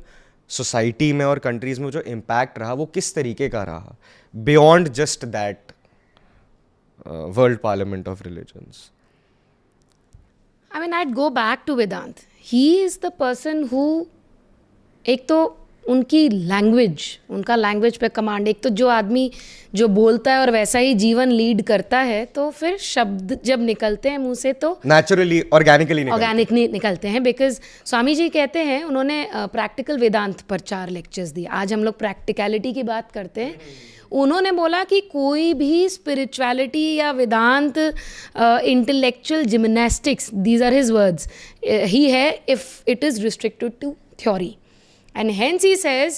सोसाइटी में और कंट्रीज़ में जो इम्पैक्ट रहा, वो किस तरीके का रहा, beyond just that world Parliament of religions. I mean, I'd go back to Vedant. He is the person who, एक तो उनकी लैंग्वेज, उनका लैंग्वेज पे कमांड, एक तो जो आदमी जो बोलता है और वैसा ही जीवन लीड करता है, तो फिर शब्द जब निकलते हैं मुंह से तो नेचुरली, ऑर्गेनिकली निकलते हैं। बिकॉज स्वामी जी कहते हैं, उन्होंने प्रैक्टिकल वेदांत पर 4 लेक्चर्स दिए। आज हम लोग प्रैक्टिकलिटी की बात करते हैं। उन्होंने बोला कि कोई भी स्पिरिचुअलिटी या Vedanta, intellectual gymnastics, these are his words, he है if it is restricted to theory. And hence he says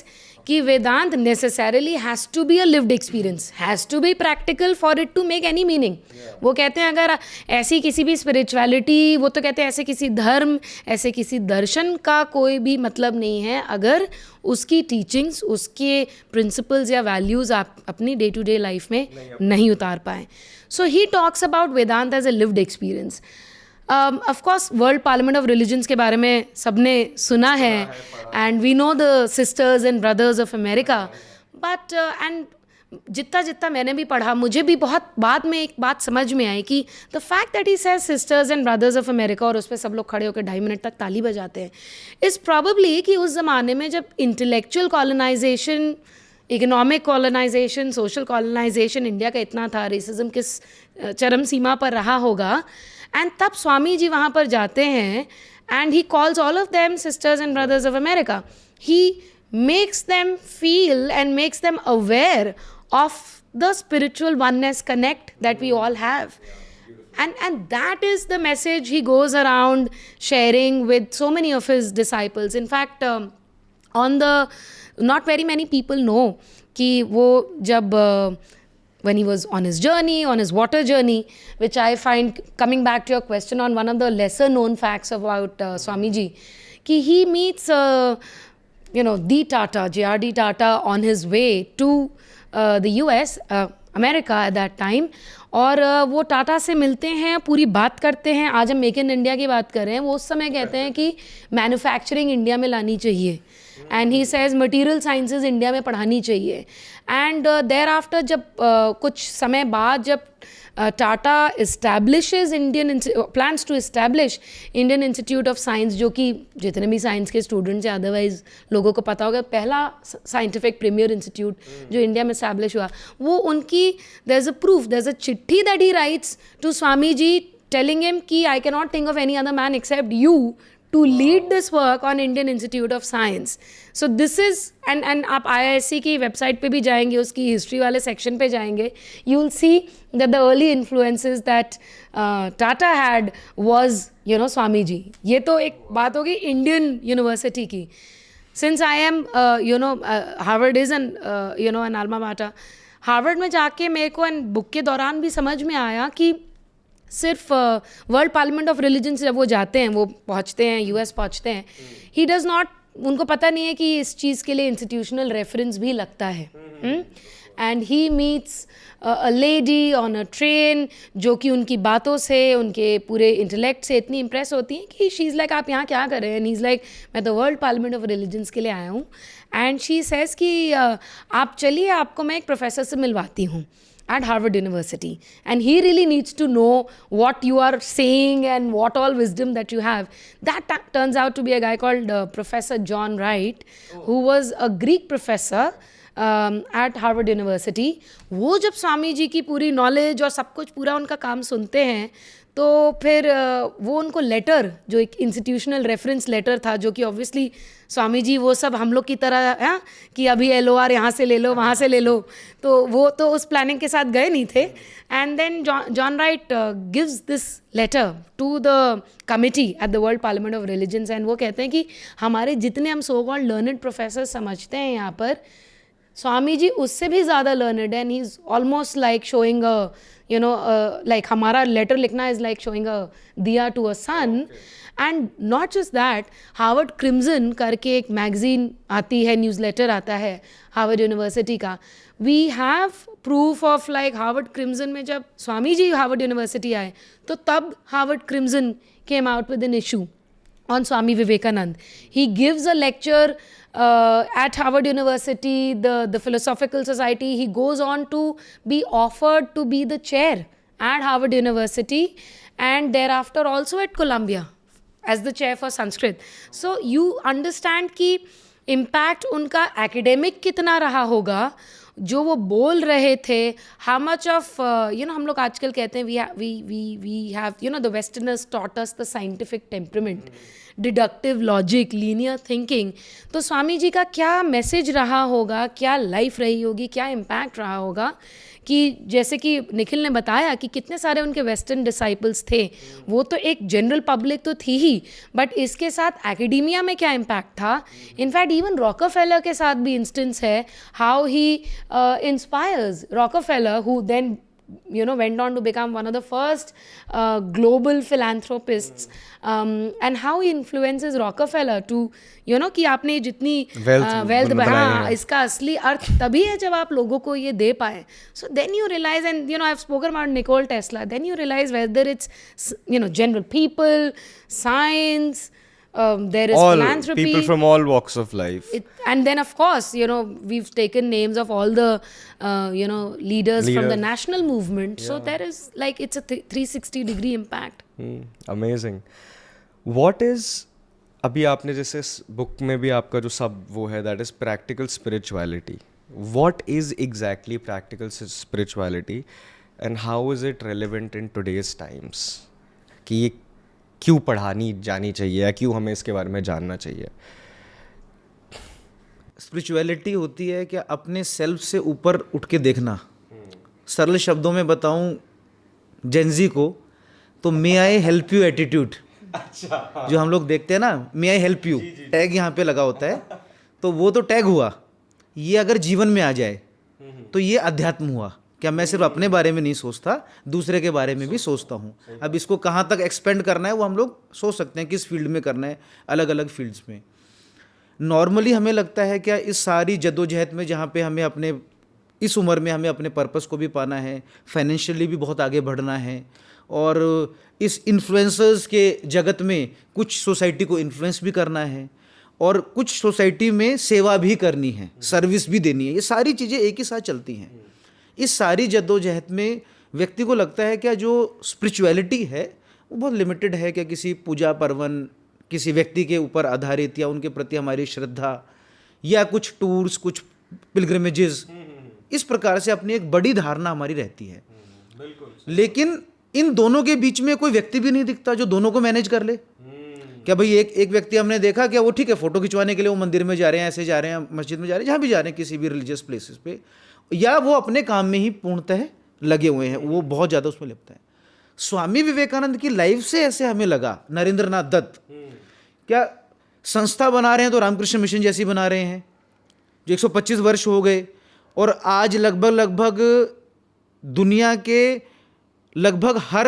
कि वेदांत necessarily has to be a lived experience, has to be practical for it to make any meaning. वो कहते हैं अगर ऐसी किसी भी spirituality, वो तो कहते हैं ऐसे किसी धर्म, ऐसे किसी दर्शन का कोई भी मतलब नहीं है अगर उसकी teachings, उसके principles या values आप अपनी day to day life में नहीं उतार पाएँ. So he talks about Vedanta as a lived experience. Of course World Parliament of Religions के बारे में सबने सुना है, and we know the sisters and brothers of America, but and जितना मैंने भी पढ़ा, मुझे भी बहुत बाद में एक बात समझ में आई कि the fact that he says sisters and brothers of America और उस पर सब लोग खड़े होकर 2.5 मिनट तक ताली बजाते हैं, इज़ प्रॉबली कि उस ज़माने में जब intellectual colonisation, economic colonisation, social colonisation India का इतना था, रेसिज्म किस चरम सीमा पर रहा होगा, एंड तब स्वामी जी वहाँ पर जाते हैं and he calls all of them sisters and brothers of America. He makes them feel and makes them aware of the spiritual oneness connect that we all have. And that is the message he goes around sharing with so many of his disciples. In fact, not very many people know कि वो जब when he was on his journey, on his water journey, which I find, coming back to your question on one of the lesser known facts about Swamiji, कि he meets D. Tata, J.R.D. Tata on his way to the US, America at that time, और वो टाटा से मिलते हैं, पूरी बात करते हैं. आज हम मेक इन इंडिया की बात कर रहे हैं, वो उस समय कहते हैं कि मैन्युफैक्चरिंग इंडिया में लानी चाहिए, and he says material sciences India में पढ़ानी चाहिए. एंड देयर आफ्टर जब कुछ समय बाद जब Tata establishes plans to establish Indian Institute of Science, जो कि जितने भी साइंस के स्टूडेंट्स हैं अदरवाइज लोगों को पता होगा, पहला साइंटिफिक प्रीमियर इंस्टीट्यूट जो इंडिया में इस्टेब्लिश हुआ, वो उनकी there is a proof, there is a चिट्ठी that he writes to Swami ji telling him कि I can not think of any other man except you to lead this work on Indian Institute of Science. So this is, and आप IISc की वेबसाइट पे भी जाएंगे, उसकी हिस्ट्री वाले सेक्शन पे जाएंगे, you will see that the early influences that Tata had was, Swami ji. ये तो एक बात होगी इंडियन यूनिवर्सिटी की. Since I am, Harvard is an alma mater, Harvard में जाके मेरे को बुक के दौरान भी समझ में आया कि सिर्फ वर्ल्ड पार्लियामेंट ऑफ रिलीजन जब वो जाते हैं, वो पहुंचते हैं, यूएस पहुंचते हैं, ही डज़ नॉट, उनको पता नहीं है कि इस चीज़ के लिए इंस्टीट्यूशनल रेफरेंस भी लगता है. And he meets a lady on a train जो कि उनकी बातों से, उनके पूरे इंटेलेक्ट से इतनी इम्प्रेस होती हैं कि शी इज़ लाइक आप यहाँ क्या कर रहे हैं, एंड ही इज़ लाइक मैं तो वर्ल्ड पार्लियामेंट ऑफ रिलीजन्स के लिए आया हूँ. एंड शी सेज़ कि आप चलिए, आपको मैं एक प्रोफेसर से मिलवाती हूँ at Harvard University, and he really needs to know what you are saying and what all wisdom that you have. That turns out to be a guy called Professor John Wright, who was a Greek professor at Harvard University. वो जब स्वामी जी की पूरी नॉलेज और सब कुछ पूरा उनका काम सुनते हैं, तो फिर वो उनको लेटर, जो एक इंस्टीट्यूशनल रेफरेंस लेटर था, जो कि ऑब्वियसली स्वामी जी वो सब हम लोग की तरह है कि अभी LOR यहाँ से ले लो, वहाँ से ले लो, तो वो तो उस प्लानिंग के साथ गए नहीं थे. And then John Wright gives this letter to the committee at the World Parliament of Religions, and वो कहते हैं कि हमारे जितने हम सो कॉल्ड लर्नड प्रोफेसर समझते हैं यहाँ पर, स्वामी जी उससे भी ज़्यादा लर्नड है. And he is almost like showing a like हमारा लेटर लिखना is like showing a diya to a sun. And not just that, Harvard Crimson करके एक मैगजीन आती है, न्यूज़लेटर आता है हार्वर्ड यूनिवर्सिटी का. We have proof of like Harvard Crimson में जब स्वामी जी हार्वर्ड यूनिवर्सिटी आए, तो तब Harvard Crimson came out with an issue on Swami Vivekanand. He gives a lecture at Harvard University, the Philosophical Society. He goes on to be offered to be the chair at Harvard University, and thereafter also at Columbia as the chair for Sanskrit. So you understand कि impact उनका academic कितना रहा होगा, जो वो बोल रहे थे. हाउ मच ऑफ हम लोग आजकल कहते हैं we have the westerners taught us the scientific temperament, deductive logic, linear thinking. तो स्वामी जी का क्या मैसेज रहा होगा, क्या लाइफ रही होगी, क्या इम्पैक्ट रहा होगा, कि जैसे कि निखिल ने बताया कि कितने सारे उनके वेस्टर्न डिसाइपल्स थे. वो तो एक जनरल पब्लिक तो थी ही, बट इसके साथ एकेडेमिया में क्या इम्पैक्ट था. इनफैक्ट इवन रॉकफेलर के साथ भी इंस्टेंस है, how he inspires Rockefeller, who then went on to become one of the first global philanthropists, and how he influences Rockefeller to कि आपने जितनी wealth हाँ, इसका असली अर्थ तभी है जब आप लोगों को ये दे पाए. So then you realize, and I've spoken about Nikola Tesla, then you realize whether it's general people, science, there is all philanthropy, people from all walks of life. And then of course we've taken names of all the leaders from the national movement. So there is like it's a 360-degree impact. Amazing. What is, अभी आपने जैसे बुक में भी आपका जो सब वो है, that is practical spirituality. What is exactly practical spirituality and how is it relevant in today's times? कि ये क्यों पढ़ानी जानी चाहिए या क्यों हमें इसके बारे में जानना चाहिए? स्पिरिचुअलिटी होती है कि अपने सेल्फ से ऊपर उठ के देखना. सरल शब्दों में बताऊं जेंजी को, तो may I help you attitude. अच्छा, जो हम लोग देखते हैं ना, मे आई हेल्प यू, टैग यहाँ पे लगा होता है, तो वो तो टैग हुआ. ये अगर जीवन में आ जाए तो ये अध्यात्म हुआ. क्या मैं सिर्फ अपने बारे में नहीं सोचता, दूसरे के बारे में भी सोचता हूँ. अब इसको कहाँ तक एक्सपेंड करना है वो हम लोग सोच सकते हैं, किस फील्ड में करना है, अलग अलग फील्ड्स में. नॉर्मली हमें लगता है क्या इस सारी जद्दोजहद में, जहाँ पे हमें अपने इस उम्र में हमें अपने पर्पस को भी पाना है, फाइनेंशियली भी बहुत आगे बढ़ना है, और इस इन्फ्लुएंसर्स के जगत में कुछ सोसाइटी को इन्फ्लुएंस भी करना है, और कुछ सोसाइटी में सेवा भी करनी है, सर्विस भी देनी है. ये सारी चीज़ें एक ही साथ चलती हैं. इस सारी जद्दोजहद में व्यक्ति को लगता है क्या जो स्पिरिचुअलिटी है वो बहुत लिमिटेड है, क्या किसी पूजा पर्वन, किसी व्यक्ति के ऊपर आधारित, या उनके प्रति हमारी श्रद्धा, या कुछ टूर्स, कुछ पिलग्रिमेजेस, इस प्रकार से अपनी एक बड़ी धारणा हमारी रहती है. लेकिन इन दोनों के बीच में कोई व्यक्ति भी नहीं दिखता जो दोनों को मैनेज कर ले. क्या भाई एक व्यक्ति हमने देखा, क्या वो ठीक है फोटो खिंचवाने के लिए वो मंदिर में जा रहे हैं, ऐसे जा रहे हैं, मस्जिद में जा रहे हैं, जहाँ भी जा रहे हैं, किसी भी रिलीजियस प्लेसेस पे, या वो अपने काम में ही पूर्णतः लगे हुए हैं, वो बहुत ज़्यादा उसमें लगता है. स्वामी विवेकानंद की लाइफ से ऐसे हमें लगा. नरेंद्रनाथ दत्त क्या संस्था बना रहे हैं, तो रामकृष्ण मिशन जैसी बना रहे हैं, जो 125 वर्ष हो गए, और आज लगभग दुनिया के लगभग हर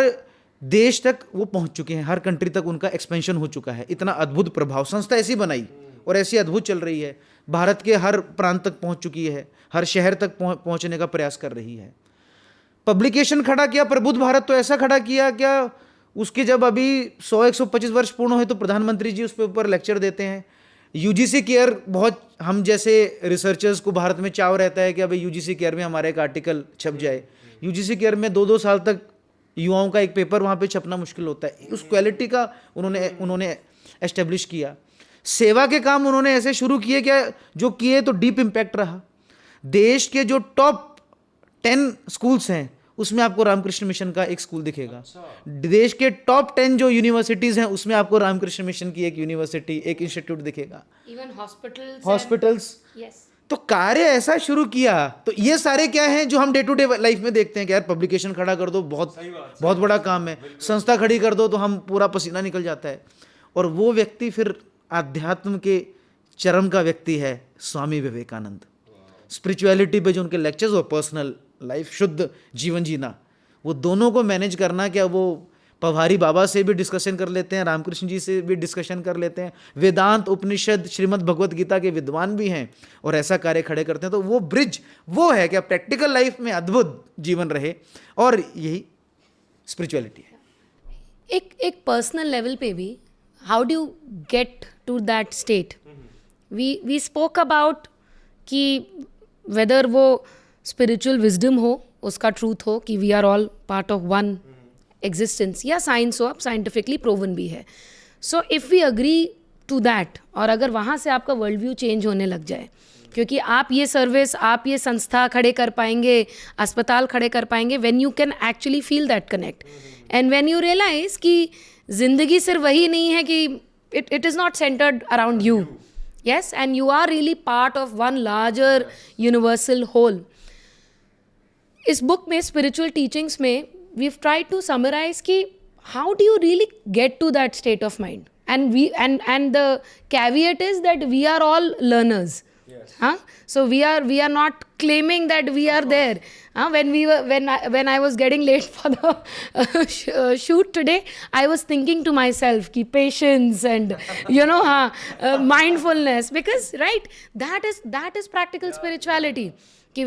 देश तक वो पहुंच चुके हैं, हर कंट्री तक उनका एक्सपेंशन हो चुका है. इतना अद्भुत प्रभाव, संस्था ऐसी बनाई और ऐसी अद्भुत चल रही है. भारत के हर प्रांत तक पहुंच चुकी है, हर शहर तक पहुंचने का प्रयास कर रही है। पब्लिकेशन खड़ा किया प्रबुद्ध भारत, तो ऐसा खड़ा किया क्या उसके जब अभी 100-125 वर्ष पूर्ण हुए तो प्रधानमंत्री जी उस पर ऊपर लेक्चर देते हैं। यूजीसी केयर, बहुत हम जैसे रिसर्चर्स को भारत में चाव रहता है कि अभी यूजीसी केयर में हमारा एक आर्टिकल छप जाए। यूजीसी केयर में 2-2 साल तक युवाओं का एक पेपर वहाँ पे छपना मुश्किल होता है। उस क्वालिटी का उन्होंने एस्टेब्लिश किया। सेवा के काम उन्होंने ऐसे शुरू किए क्या जो किए तो डीप इम्पैक्ट रहा। देश के जो टॉप 10 स्कूल्स हैं उसमें आपको रामकृष्ण मिशन का एक स्कूल दिखेगा। देश के टॉप 10 जो यूनिवर्सिटीज़ हैं उसमें आपको रामकृष्ण मिशन की एक यूनिवर्सिटी, एक इंस्टीट्यूट दिखेगा। Even hospitals. यस। तो कार्य ऐसा शुरू किया। तो ये सारे क्या हैं जो हम डे टू डे लाइफ में देखते हैं कि यार पब्लिकेशन खड़ा कर दो, बहुत बड़ा काम है, संस्था खड़ी कर दो तो हम पूरा पसीना निकल जाता है। और वो व्यक्ति फिर आध्यात्म के चरम का व्यक्ति है स्वामी विवेकानंद। स्पिरिचुअलिटी पे जो उनके लेक्चर्स और पर्सनल लाइफ, शुद्ध जीवन जीना, वो दोनों को मैनेज करना, क्या वो पवारी बाबा से भी डिस्कशन कर लेते हैं, रामकृष्ण जी से भी डिस्कशन कर लेते हैं, वेदांत, उपनिषद, श्रीमद् भगवत गीता के विद्वान भी हैं और ऐसा कार्य खड़े करते हैं। तो वो ब्रिज वो है क्या प्रैक्टिकल लाइफ में अद्भुत जीवन रहे, और यही स्पिरिचुअलिटी है। एक पर्सनल लेवल पे भी how do get to that state. We spoke about कि वेदर वो स्पिरिचुअल विजडम हो, उसका ट्रूथ हो कि we are all part of one existence, या साइंस हो, अब साइंटिफिकली प्रूवन भी है। So if we agree to that, और अगर वहाँ से आपका वर्ल्ड व्यू चेंज होने लग जाए, क्योंकि आप ये सर्विस, आप ये संस्था खड़े कर पाएंगे, अस्पताल खड़े कर पाएंगे when you can actually feel that connect, and when you realise कि ज़िंदगी सिर्फ वही नहीं है कि it is not centred around you, yes, and you are really part of one larger universal whole. इस बुक में स्पिरिचुअल टीचिंग्स में we've tried to summarize कि how do you really get to that state of mind, and the caveat is that we are all learners. Yes. So we are not claiming that we are there. When I was getting late for the shoot today, I was thinking to myself कि patience and mindfulness, because right, that is practical spirituality. कि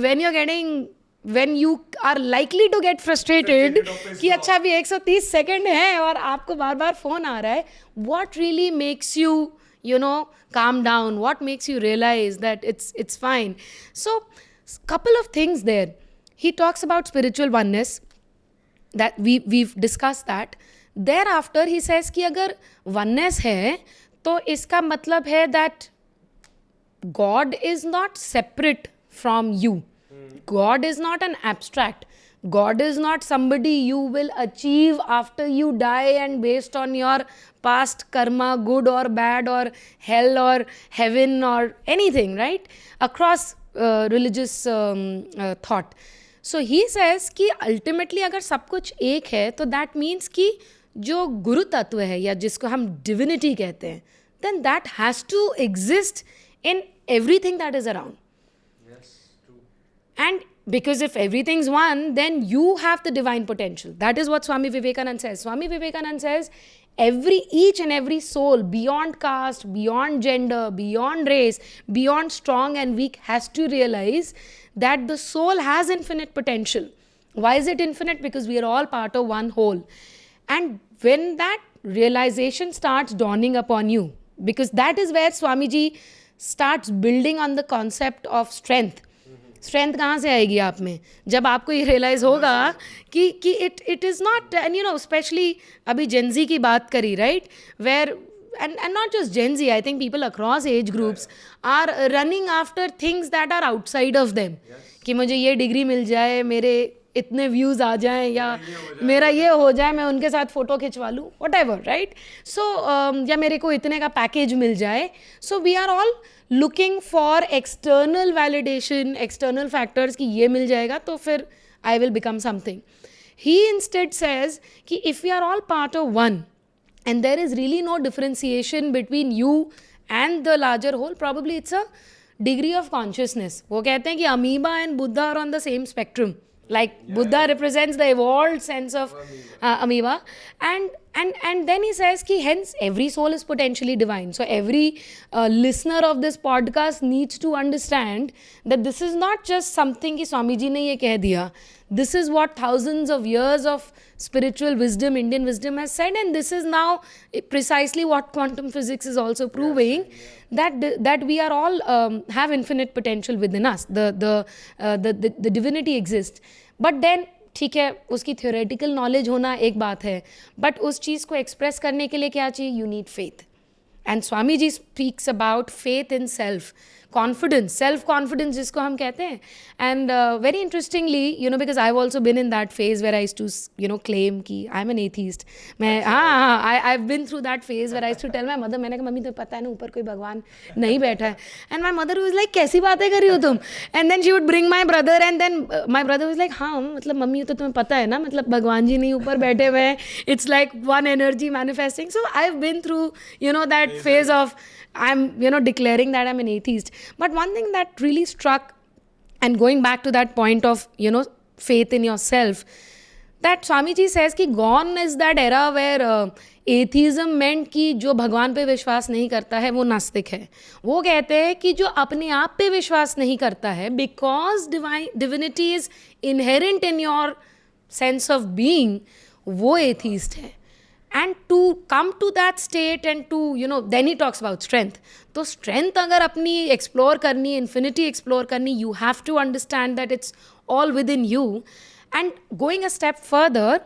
when you are likely to get frustrated कि अच्छा अभी 130 सेकंड है और आपको बार बार फोन आ रहा है, what really makes you calm down, what makes you realize that it's fine. So couple of things there. He talks about spiritual oneness, that we've discussed that. Thereafter he says कि अगर oneness है तो इसका मतलब है that God is not separate from you. God is not an abstract. God is not somebody you will achieve after you die and based on your past karma, good or bad or hell or heaven or anything, right? Across religious thought. So he says कि ultimately अगर सब कुछ एक है तो that means कि जो गुरु तत्व है या जिसको हम divinity कहते हैं, then that has to exist in everything that is around. Yes, true. And because if everything's one, then you have the divine potential. That is what Swami Vivekananda says. Swami Vivekananda says each and every soul, beyond caste, beyond gender, beyond race, beyond strong and weak, has to realize that the soul has infinite potential. Why is it infinite? Because we are all part of one whole. And when that realization starts dawning upon you, because that is where Swamiji starts building on the concept of strength. Strength कहाँ से आएगी आप में, जब आपको ये रियलाइज़ होगा कि it is not, and specially अभी जेनजी की बात करी, right, where and not just Gen Z, I think people across age groups are running after things that are outside of them. कि मुझे ये डिग्री मिल जाए, मेरे इतने व्यूज़ आ जाएं, या मेरा ये हो जाए, मैं उनके साथ फ़ोटो खिंचवा लूँ, whatever, right? So या मेरे को इतने का पैकेज मिल जाए. So we are all looking for external validation, external factors कि ये मिल जाएगा तो फिर I will become something. He instead says कि if we are all part of one, and there is really no differentiation between you and the larger whole, probably it's a degree of consciousness. वो कहते हैं कि amoeba and Buddha are on the same spectrum. Like Buddha represents the evolved sense of amoeba, and And then he says ki hence every soul is potentially divine. So every listener of this podcast needs to understand that this is not just something ki Swami ji ne ye keh diya. This is what thousands of years of spiritual wisdom, Indian wisdom has said, and this is now precisely what quantum physics is also proving, that we are all have infinite potential within us. The divinity exists. But then ठीक है, उसकी थियोरेटिकल नॉलेज होना एक बात है, बट उस चीज़ को एक्सप्रेस करने के लिए क्या चाहिए? You need faith. And Swami ji speaks about faith in self, confidence, self confidence जिसको हम कहते हैं. And very interestingly, you know, because I have also been in that phase where I used to, you know, claim कि आई एम एन एथीस्ट. मैं I have been through that phase where I used to tell my mother, मैंने कहा मम्मी तो पता है ना ऊपर कोई भगवान नहीं बैठा है. And my mother was like कैसी बातें कर रही हो तुम? And then she would bring my brother, and then my brother was like हाँ मतलब मम्मी तो तुम्हें पता है ना, मतलब भगवान जी नहीं ऊपर बैठे हुए हैं, it's like one energy manifesting. So I have been through, you know, that phase of I'm, you know, declaring that I'm an atheist. But one thing that really struck, and going back to that point of, you know, faith in yourself, that Swami ji says कि gone is that era where atheism meant कि जो भगवान पे विश्वास नहीं करता है वो नास्तिक है. वो कहते हैं कि जो अपने आप पे विश्वास नहीं करता है, because divinity is inherent in your sense of being, वो atheist है. And to come to that state and to, you know, then he talks about strength. तो strength अगर अपनी explore करनी, infinity explore करनी, you have to understand that it's all within you. And going a step further,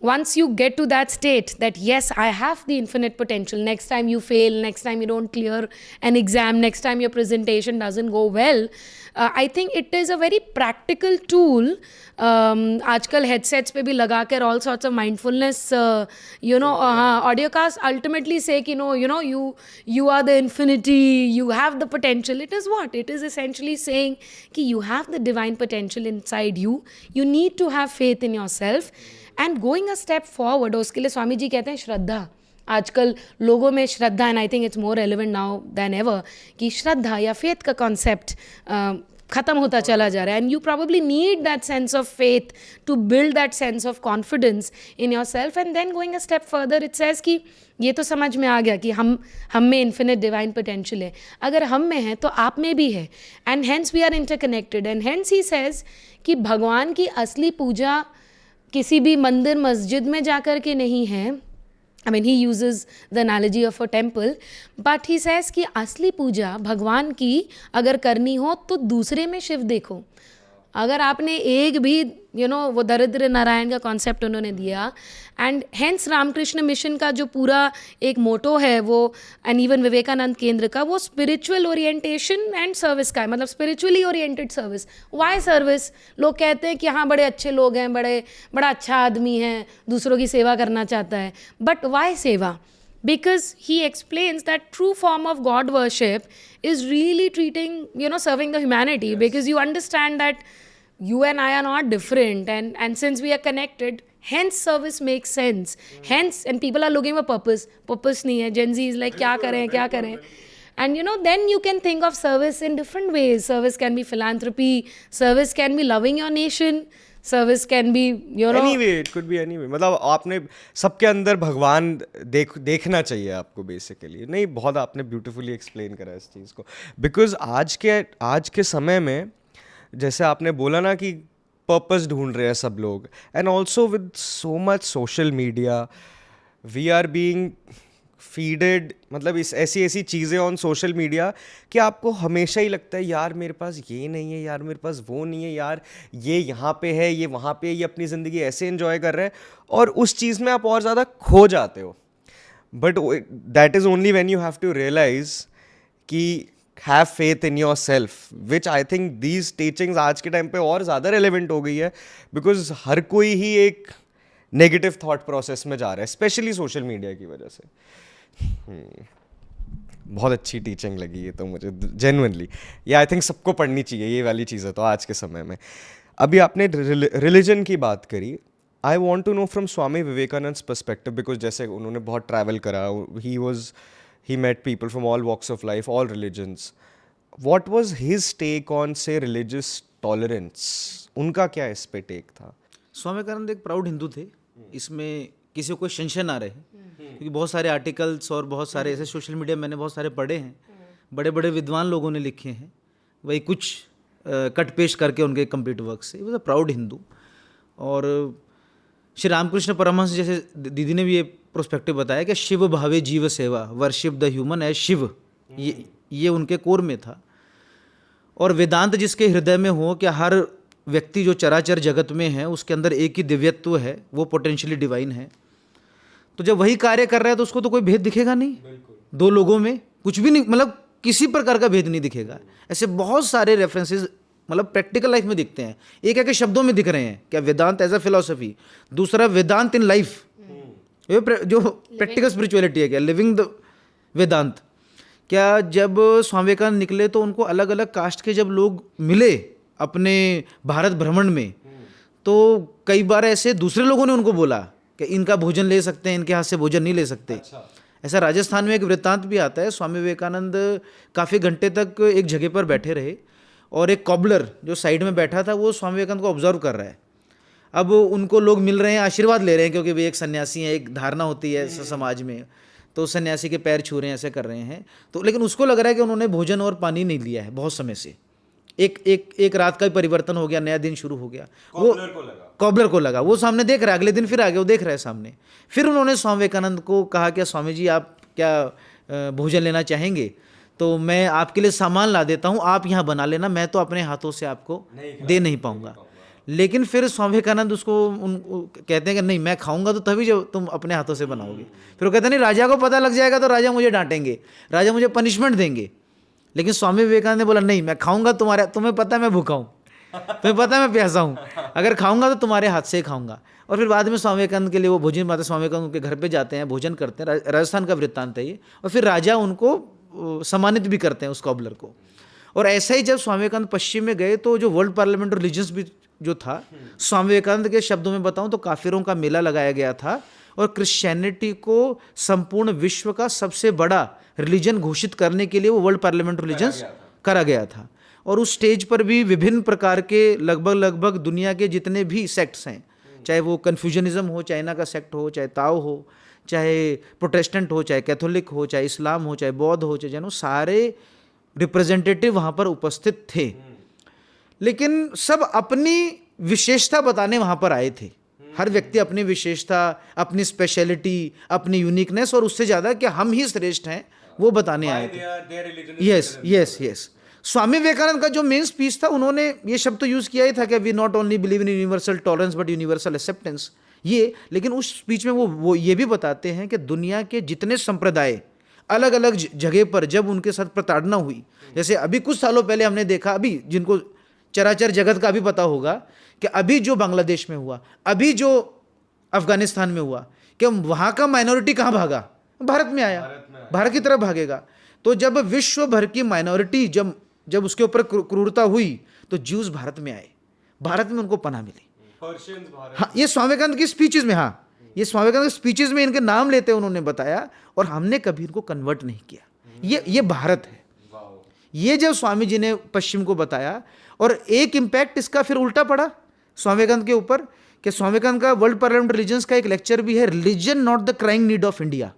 once you get to that state that yes, I have the infinite potential, next time you fail, next time you don't clear an exam, next time your presentation doesn't go well, I think it is a very practical tool. आजकल headsets पे भी लगा कर all sorts of mindfulness, you know, audio casts ultimately say कि no, you know, you are the infinity, you have the potential. It is what? It is essentially saying कि you have the divine potential inside you. You need to have faith in yourself. And going a step forward, उसके लिए स्वामी जी कहते हैं श्रद्धा. आजकल लोगों में श्रद्धा, and I think it's more relevant now than ever, कि श्रद्धा या फेथ का कॉन्सेप्ट ख़त्म होता चला जा रहा है. And you probably need that sense of faith to build that sense of confidence in your self. And then going a step further, it says कि ये तो समझ में आ गया कि हम में इन्फिनिट डिवाइन पोटेंशियल है. अगर हम में है तो आप में भी है, and hence we are interconnected. And hence he says कि भगवान की असली पूजा किसी भी मंदिर मस्जिद में जाकर के नहीं है. I mean, he uses the analogy of a temple, but he says कि असली पूजा भगवान की अगर करनी हो तो दूसरे में शिव देखो. अगर आपने एक भी, यू नो, वो दरिद्र नारायण का कॉन्सेप्ट उन्होंने दिया. एंड हेंस रामकृष्ण मिशन का जो पूरा एक मोटो है वो, एंड इवन विवेकानंद केंद्र का, वो स्पिरिचुअल ओरिएंटेशन एंड सर्विस का है. मतलब spiritually oriented service. Why service? लोग कहते हैं कि हाँ बड़े अच्छे लोग हैं, बड़ा अच्छा आदमी है, दूसरों की सेवा करना चाहता है. बट वाई सेवा? Because he explains that true form of God worship is really treating, you know, serving the humanity. Yes. Because you understand that you and I are not different, and since we are connected, hence service makes sense. Hence, and people are looking for purpose. Purpose नहीं है. Gen Z is like क्या करें. And you know, then you can think of service in different ways. Service can be philanthropy. Service can be loving your nation. Service can be, you know, anyway, it could be anyway. मतलब आपने सबके अंदर भगवान देखना चाहिए आपको बेसिकली. नहीं, बहुत आपने ब्यूटीफुली एक्सप्लेन करा इस चीज़ को. बिकॉज आज के समय में जैसे आपने बोला ना कि पर्पस ढूंढ रहे हैं सब लोग, and also with so much social media we are being feeded, मतलब इस ऐसी चीज़ें ऑन सोशल मीडिया कि आपको हमेशा ही लगता है यार मेरे पास ये नहीं है, यार मेरे पास वो नहीं है, यार ये यहाँ पे है, ये वहाँ पे, ये अपनी ज़िंदगी ऐसे एंजॉय कर रहे हैं, और उस चीज़ में आप और ज़्यादा खो जाते हो. But that is only when you have to realise कि have faith in your self, which I think these teachings आज के टाइम पे और ज़्यादा रेलिवेंट हो गई है. बिकॉज हर कोई ही एक नेगेटिव थॉट प्रोसेस में जा रहा है, स्पेशली सोशल मीडिया की वजह से. बहुत अच्छी टीचिंग लगी ये तो मुझे जेन्युइनली. ये आई थिंक सबको पढ़नी चाहिए ये वाली चीज़ें तो आज के समय में. अभी आपने रिलीजन की बात करी. I want to know from Swami Vivekananda perspective, because जैसे उन्होंने बहुत ट्रैवल करा, he met people from all walks of life, all religions. What was his take on say religious tolerance? उनका क्या इस पे टेक था? स्वामी विवेकानंद एक प्राउड हिंदू थे. इसमें किसी को कोई टेंशन आ रहे हैं, क्योंकि बहुत सारे आर्टिकल्स और बहुत सारे ऐसे सोशल मीडिया मैंने बहुत सारे पढ़े हैं, बड़े बड़े विद्वान लोगों ने लिखे हैं, वही कुछ कट पेश करके उनके कंप्लीट वर्क से। Was a proud Hindu. और श्री रामकृष्ण परमहंस, जैसे दीदी ने भी ये प्रोस्पेक्टिव बताया कि शिव भावे जीव सेवा, worship the human as Shiva, ये उनके कोर में था। और वेदांत जिसके हृदय में हो कि हर व्यक्ति जो चराचर जगत में है उसके अंदर एक ही दिव्यत्व है, वो पोटेंशियली डिवाइन है। तो जब वही कार्य कर रहा है तो उसको तो कोई भेद दिखेगा नहीं, दो लोगों में कुछ भी नहीं, मतलब किसी प्रकार का भेद नहीं दिखेगा। ऐसे बहुत सारे रेफरेंसेस मतलब प्रैक्टिकल लाइफ में दिखते हैं। एक है कि शब्दों में दिख रहे हैं क्या वेदांत एज अ फिलोसफी, दूसरा वेदांत इन लाइफ, जो प्रैक्टिकल स्पिरिचुअलिटी है, क्या लिविंग द वेदांत। क्या जब स्वामी विवेकानंद निकले तो उनको अलग अलग कास्ट के जब लोग मिले अपने भारत भ्रमण में, तो कई बार ऐसे दूसरे लोगों ने उनको बोला कि इनका भोजन ले सकते हैं, इनके हाथ से भोजन नहीं ले सकते। ऐसा राजस्थान में एक वृत्तांत भी आता है, स्वामी विवेकानंद काफ़ी घंटे तक एक जगह पर बैठे रहे और एक कॉबलर जो साइड में बैठा था वो स्वामी विवेकानंद को ऑब्जर्व कर रहा है। अब उनको लोग मिल रहे हैं, आशीर्वाद ले रहे हैं, क्योंकि वे एक सन्यासी हैं, एक धारणा होती है समाज में, तो सन्यासी के पैर छू रहे हैं, ऐसे कर रहे हैं। तो लेकिन उसको लग रहा है कि उन्होंने भोजन और पानी नहीं लिया है बहुत समय से। एक रात का भी परिवर्तन हो गया, नया दिन शुरू हो गया, वो कॉबलर को लगा, वो सामने देख रहा है, अगले दिन फिर आगे वो देख रहा है सामने। फिर उन्होंने स्वामी विवेकानंद को कहा कि स्वामी जी आप क्या भोजन लेना चाहेंगे, तो मैं आपके लिए सामान ला देता हूँ, आप यहाँ बना लेना, मैं तो अपने हाथों से आपको दे नहीं पाऊंगा। लेकिन फिर स्वामी विवेकानंद उसको कहते हैं कि नहीं, मैं खाऊंगा तो तभी जब तुम अपने हाथों से बनाओगे। फिर वो कहते हैं नहीं, राजा को पता लग जाएगा तो राजा मुझे डांटेंगे, राजा मुझे पनिशमेंट देंगे। लेकिन स्वामी विवेकानंद ने बोला नहीं, मैं खाऊंगा, तुम्हें पता है मैं भूखा हूँ, तुम्हें पता है मैं प्यासा हूँ, अगर खाऊंगा तो तुम्हारे हाथ से ही खाऊंगा। और फिर बाद में स्वामी विवेकानंद के लिए वो भोजन बनाते, स्वामी विवेकानंद उनके घर पे जाते हैं, भोजन करते हैं, राजस्थान का वृत्तांत है ये। और फिर राजा उनको सम्मानित भी करते हैं उस कॉबलर को। और ऐसा ही जब स्वामी विवेकानंद पश्चिम में गए तो जो वर्ल्ड पार्लियामेंट रिलीजन्स भी जो था, स्वामी विवेकानंद के शब्दों में बताऊं तो काफिरों का मेला लगाया गया था और क्रिश्चियनिटी को संपूर्ण विश्व का सबसे बड़ा रिलीजन घोषित करने के लिए वो वर्ल्ड पार्लियामेंट रिलीजन्स करा गया था। और उस स्टेज पर भी विभिन्न प्रकार के लगभग दुनिया के जितने भी सेक्ट्स हैं, चाहे वो कन्फ्यूजनिज्म हो, चाइना का सेक्ट हो, चाहे ताओ हो, चाहे प्रोटेस्टेंट हो, चाहे कैथोलिक हो, चाहे इस्लाम हो, चाहे बौद्ध हो, चाहे जैन हो, सारे रिप्रेजेंटेटिव वहाँ पर उपस्थित थे। लेकिन सब अपनी विशेषता बताने वहाँ पर आए थे। हर व्यक्ति अपनी विशेषता, अपनी स्पेशलिटी, अपनी यूनिकनेस और उससे ज़्यादा कि हम ही श्रेष्ठ हैं वो बताने आए थे। यस। स्वामी विवेकानंद का जो मेन स्पीच था, उन्होंने ये शब्द तो यूज़ किया ही था कि we not only believe in universal tolerance but universal acceptance, ये। लेकिन उस स्पीच में वो ये भी बताते हैं कि दुनिया के जितने संप्रदाय अलग अलग जगह पर जब उनके साथ प्रताड़ना हुई, जैसे अभी कुछ सालों पहले हमने देखा, अभी जिनको चराचर जगत का भी पता होगा कि अभी जो बांग्लादेश में हुआ, अभी जो अफगानिस्तान में हुआ, कि वहाँ का माइनॉरिटी कहाँ भागा, भारत में आया, भारत की तरफ भागेगा। तो जब विश्व भर की माइनॉरिटी जब उसके ऊपर क्रूरता हुई तो ज्यूज भारत में आए, भारत में उनको पनाह मिली। हाँ, ये स्वामी विवेकानंद की स्पीचेस में, हाँ ये स्वामी विवेकानंद की स्पीचेस में इनके नाम लेते उन्होंने बताया, और हमने कभी इनको कन्वर्ट नहीं किया। ये भारत है। ये जब स्वामी जी ने पश्चिम को बताया, और एक इम्पैक्ट इसका फिर उल्टा पड़ा स्वामी विवेकानंद के ऊपर, कि स्वामी विवेकानंद का वर्ल्ड पार्लियामेंट रिलीजन्स का एक लेक्चर भी है, religion not the crying need of India,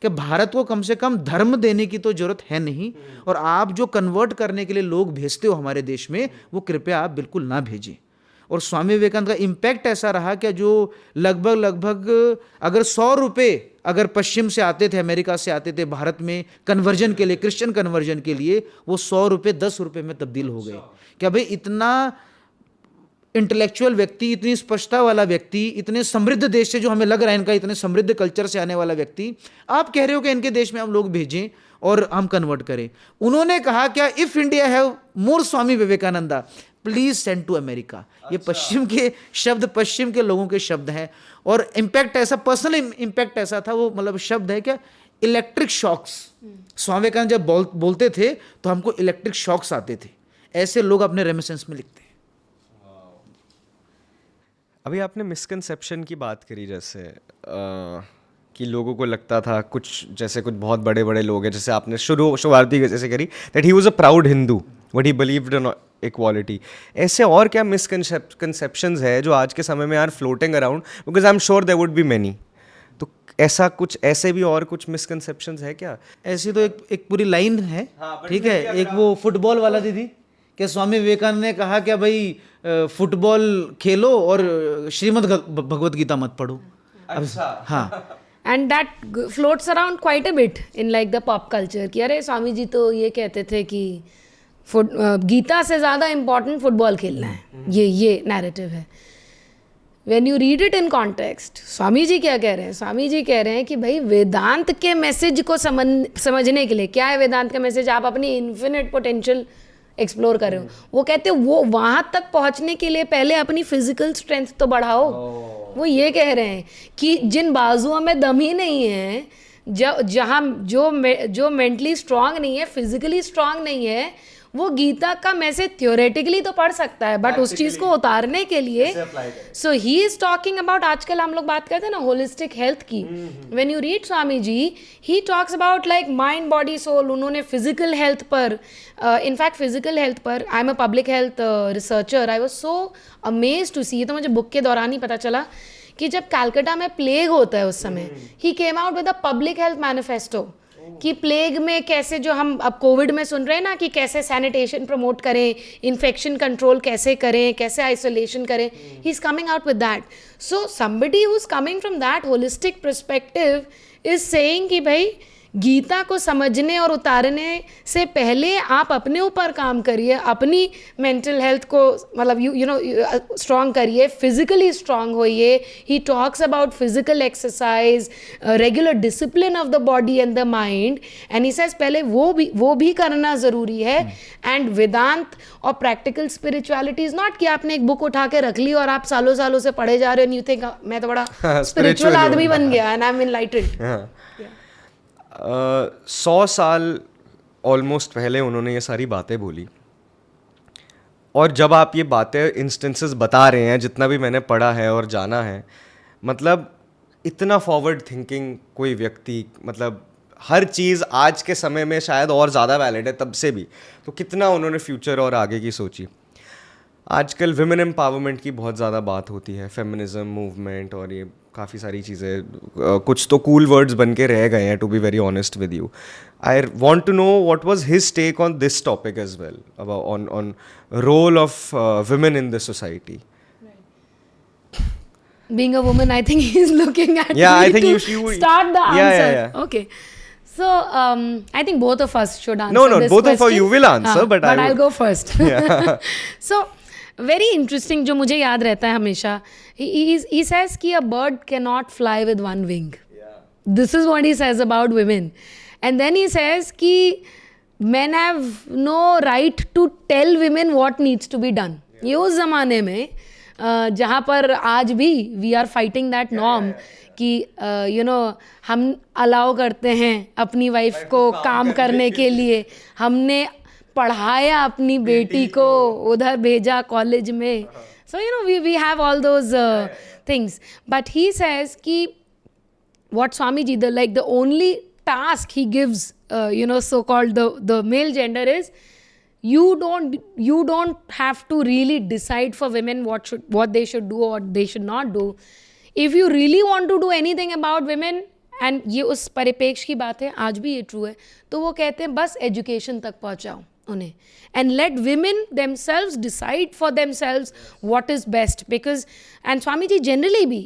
कि भारत को कम से कम धर्म देने की तो जरूरत है नहीं, और आप जो कन्वर्ट करने के लिए लोग भेजते हो हमारे देश में, वो कृपया आप बिल्कुल ना भेजें। और स्वामी विवेकानंद का इम्पैक्ट ऐसा रहा कि जो लगभग अगर 100 रुपये अगर पश्चिम से आते थे, अमेरिका से आते थे भारत में कन्वर्जन के लिए, क्रिश्चियन कन्वर्जन के लिए, वो 100 रुपये 10 रुपये में तब्दील हो गए। क्या भाई, इतना इंटेलेक्चुअल व्यक्ति, इतनी स्पष्टता वाला व्यक्ति, इतने समृद्ध देश से जो हमें लग रहा है इनका इतने समृद्ध कल्चर से आने वाला व्यक्ति, आप कह रहे हो कि इनके देश में हम लोग भेजें और हम कन्वर्ट करें। उन्होंने कहा क्या, if India have more Swami Vivekananda please send to America. ये पश्चिम के शब्द, पश्चिम के लोगों के शब्द हैं। और इम्पैक्ट ऐसा, पर्सनल इम्पैक्ट ऐसा था, वो मतलब शब्द है क्या, इलेक्ट्रिक शॉक्स। स्वामी विवेकानंद जब बोलते थे तो हमको इलेक्ट्रिक शॉक्स आते थे। ऐसे लोग अपने रेमिसेंस में लिखते हैं। अभी आपने मिसकंसेप्शन की बात करी, जैसे कि लोगों को लगता था कुछ, जैसे कुछ बहुत बड़े बड़े लोग हैं, जैसे आपने शुरुआती जैसे करी that he was a proud Hindu, what he believed in equality. ऐसे और क्या मिसकंसेप्शंस है जो आज के समय में are floating around, because I am sure there would be many, ऐसा कुछ, ऐसे भी और कुछ मिसकंसेप्शंस है क्या? ऐसी तो एक पूरी लाइन है, ठीक है। एक वो फुटबॉल वाला दीदी कि स्वामी विवेकानंद ने कहा कि भाई फुटबॉल खेलो और श्रीमद् भगवत गीता मत पढ़ो। अच्छा। हाँ, and that floats around quite a bit in like the pop culture कि अरे स्वामी जी तो ये कहते थे कि गीता से ज़्यादा इम्पोर्टेंट फुटबॉल खेलना है, ये नैरेटिव है। When you read it in context, Swami ji क्या कह रहे हैं? स्वामी जी कह रहे हैं कि भाई वेदांत के मैसेज को समझने के लिए, क्या है वेदांत का मैसेज? आप अपनी इन्फिनिट पोटेंशियल एक्सप्लोर कर रहे हो। वो कहते हैं वो वहाँ तक पहुँचने के लिए पहले अपनी फिजिकल स्ट्रेंथ तो बढ़ाओ। वो ये कह रहे हैं कि जिन बाजुओं में दम ही नहीं है, जहाँ जो मेंटली स्ट्रांग नहीं है, फिजिकली स्ट्रांग नहीं है, वो गीता का मैसेज थ्योरेटिकली तो पढ़ सकता है, बट उस चीज़ को उतारने के लिए so he is talking about, आजकल हम लोग बात करते हैं ना होलिस्टिक हेल्थ की। When you read Swami ji, he talks about like mind body soul. उन्होंने फिजिकल हेल्थ पर, इनफैक्ट फिजिकल हेल्थ पर, I am a public health researcher, I was so amazed to see, ये तो मुझे बुक के दौरान ही पता चला कि जब कलकत्ता में प्लेग होता है उस समय, he came out with a public health manifesto कि प्लेग में कैसे, जो हम अब कोविड में सुन रहे हैं ना, कि कैसे सैनिटेशन प्रमोट करें, इन्फेक्शन कंट्रोल कैसे करें, कैसे आइसोलेशन करें, he is coming out with that. So somebody who is coming from that holistic perspective is saying कि भाई गीता को समझने और उतारने से पहले आप अपने ऊपर काम करिए, अपनी मेंटल हेल्थ को मतलब यू नो स्ट्रॉन्ग करिए, फिजिकली स्ट्रॉन्ग होइए। ही talks about physical exercise, regular discipline of the body and the mind, and he says पहले वो भी करना ज़रूरी है। एंड वेदांत और प्रैक्टिकल स्पिरिचुअलिटी इज नॉट कि आपने एक बुक उठा के रख ली और आप सालों सालों से पढ़े जा रहे हो, यू थिंक मैं तो बड़ा स्पिरिचुअल आदमी बन गया एंड आई एम एनलाइटेंड। 100 साल ऑलमोस्ट पहले उन्होंने ये सारी बातें बोली, और जब आप ये बातें इंस्टेंसेस बता रहे हैं, जितना भी मैंने पढ़ा है और जाना है, मतलब इतना फॉरवर्ड थिंकिंग कोई व्यक्ति, मतलब हर चीज़ आज के समय में शायद और ज़्यादा वैलिड है तब से भी, तो कितना उन्होंने फ्यूचर और आगे की सोची। आजकल विमेन एम्पावरमेंट की बहुत ज़्यादा बात होती है, फेमिनिज्म मूवमेंट और ये काफ़ी सारी चीज़ें, कुछ तो कूल वर्ड्स बन के रह गए हैं, to be very honest with you. I want to know what was his take on this topic as well, on role of women in this society. Being a woman, I think he's looking at Yeah, me I think to you start the Yeah, answer. yeah. Okay. So, I think both of us should answer No, this both of question. you will answer, but I I'll would- go first. So, very interesting, जो मुझे याद रहता है हमेशा, he says कि a bird cannot fly with one wing. This is what he says about women. And then he says कि men have no right to tell women what needs to be done. ये उस ज़माने में जहाँ पर आज भी we are fighting that norm कि यू नो हम अलाउ करते हैं अपनी वाइफ को काम करने के लिए, हमने पढ़ाया अपनी बेटी को, उधर भेजा कॉलेज में, so you know we have all those things, but he says कि what Swamiji, the only task he gives, so called the male gender is, you don't have to really decide for women what they should do or what they should not do. If you really want to do anything about women, and ये उस परिपेक्ष की बात है, आज भी ये ट्रू है, तो वो कहते हैं बस एजुकेशन तक पहुंचाओ उन्हें, and let women themselves decide for themselves what is best, because and Swamiji generally भी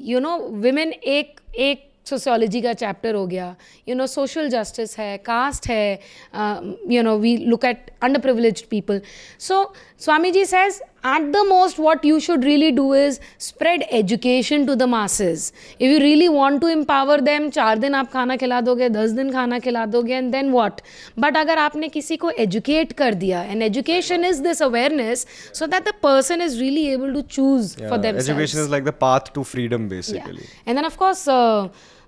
women एक सोशियोलॉजी का चैप्टर हो गया, सोशल जस्टिस है, कास्ट है, we look at underprivileged people. So Swami ji says at the most what you should really do is spread education to the masses. If you really want to empower them, 4 दिन आप खाना खिला दोगे, 10 दिन खाना खिला दोगे, and then what? But अगर आपने किसी को educate कर दिया, and education is this awareness so that the person is really able to choose for themselves. Education is like the path to freedom basically. Yeah. And then of course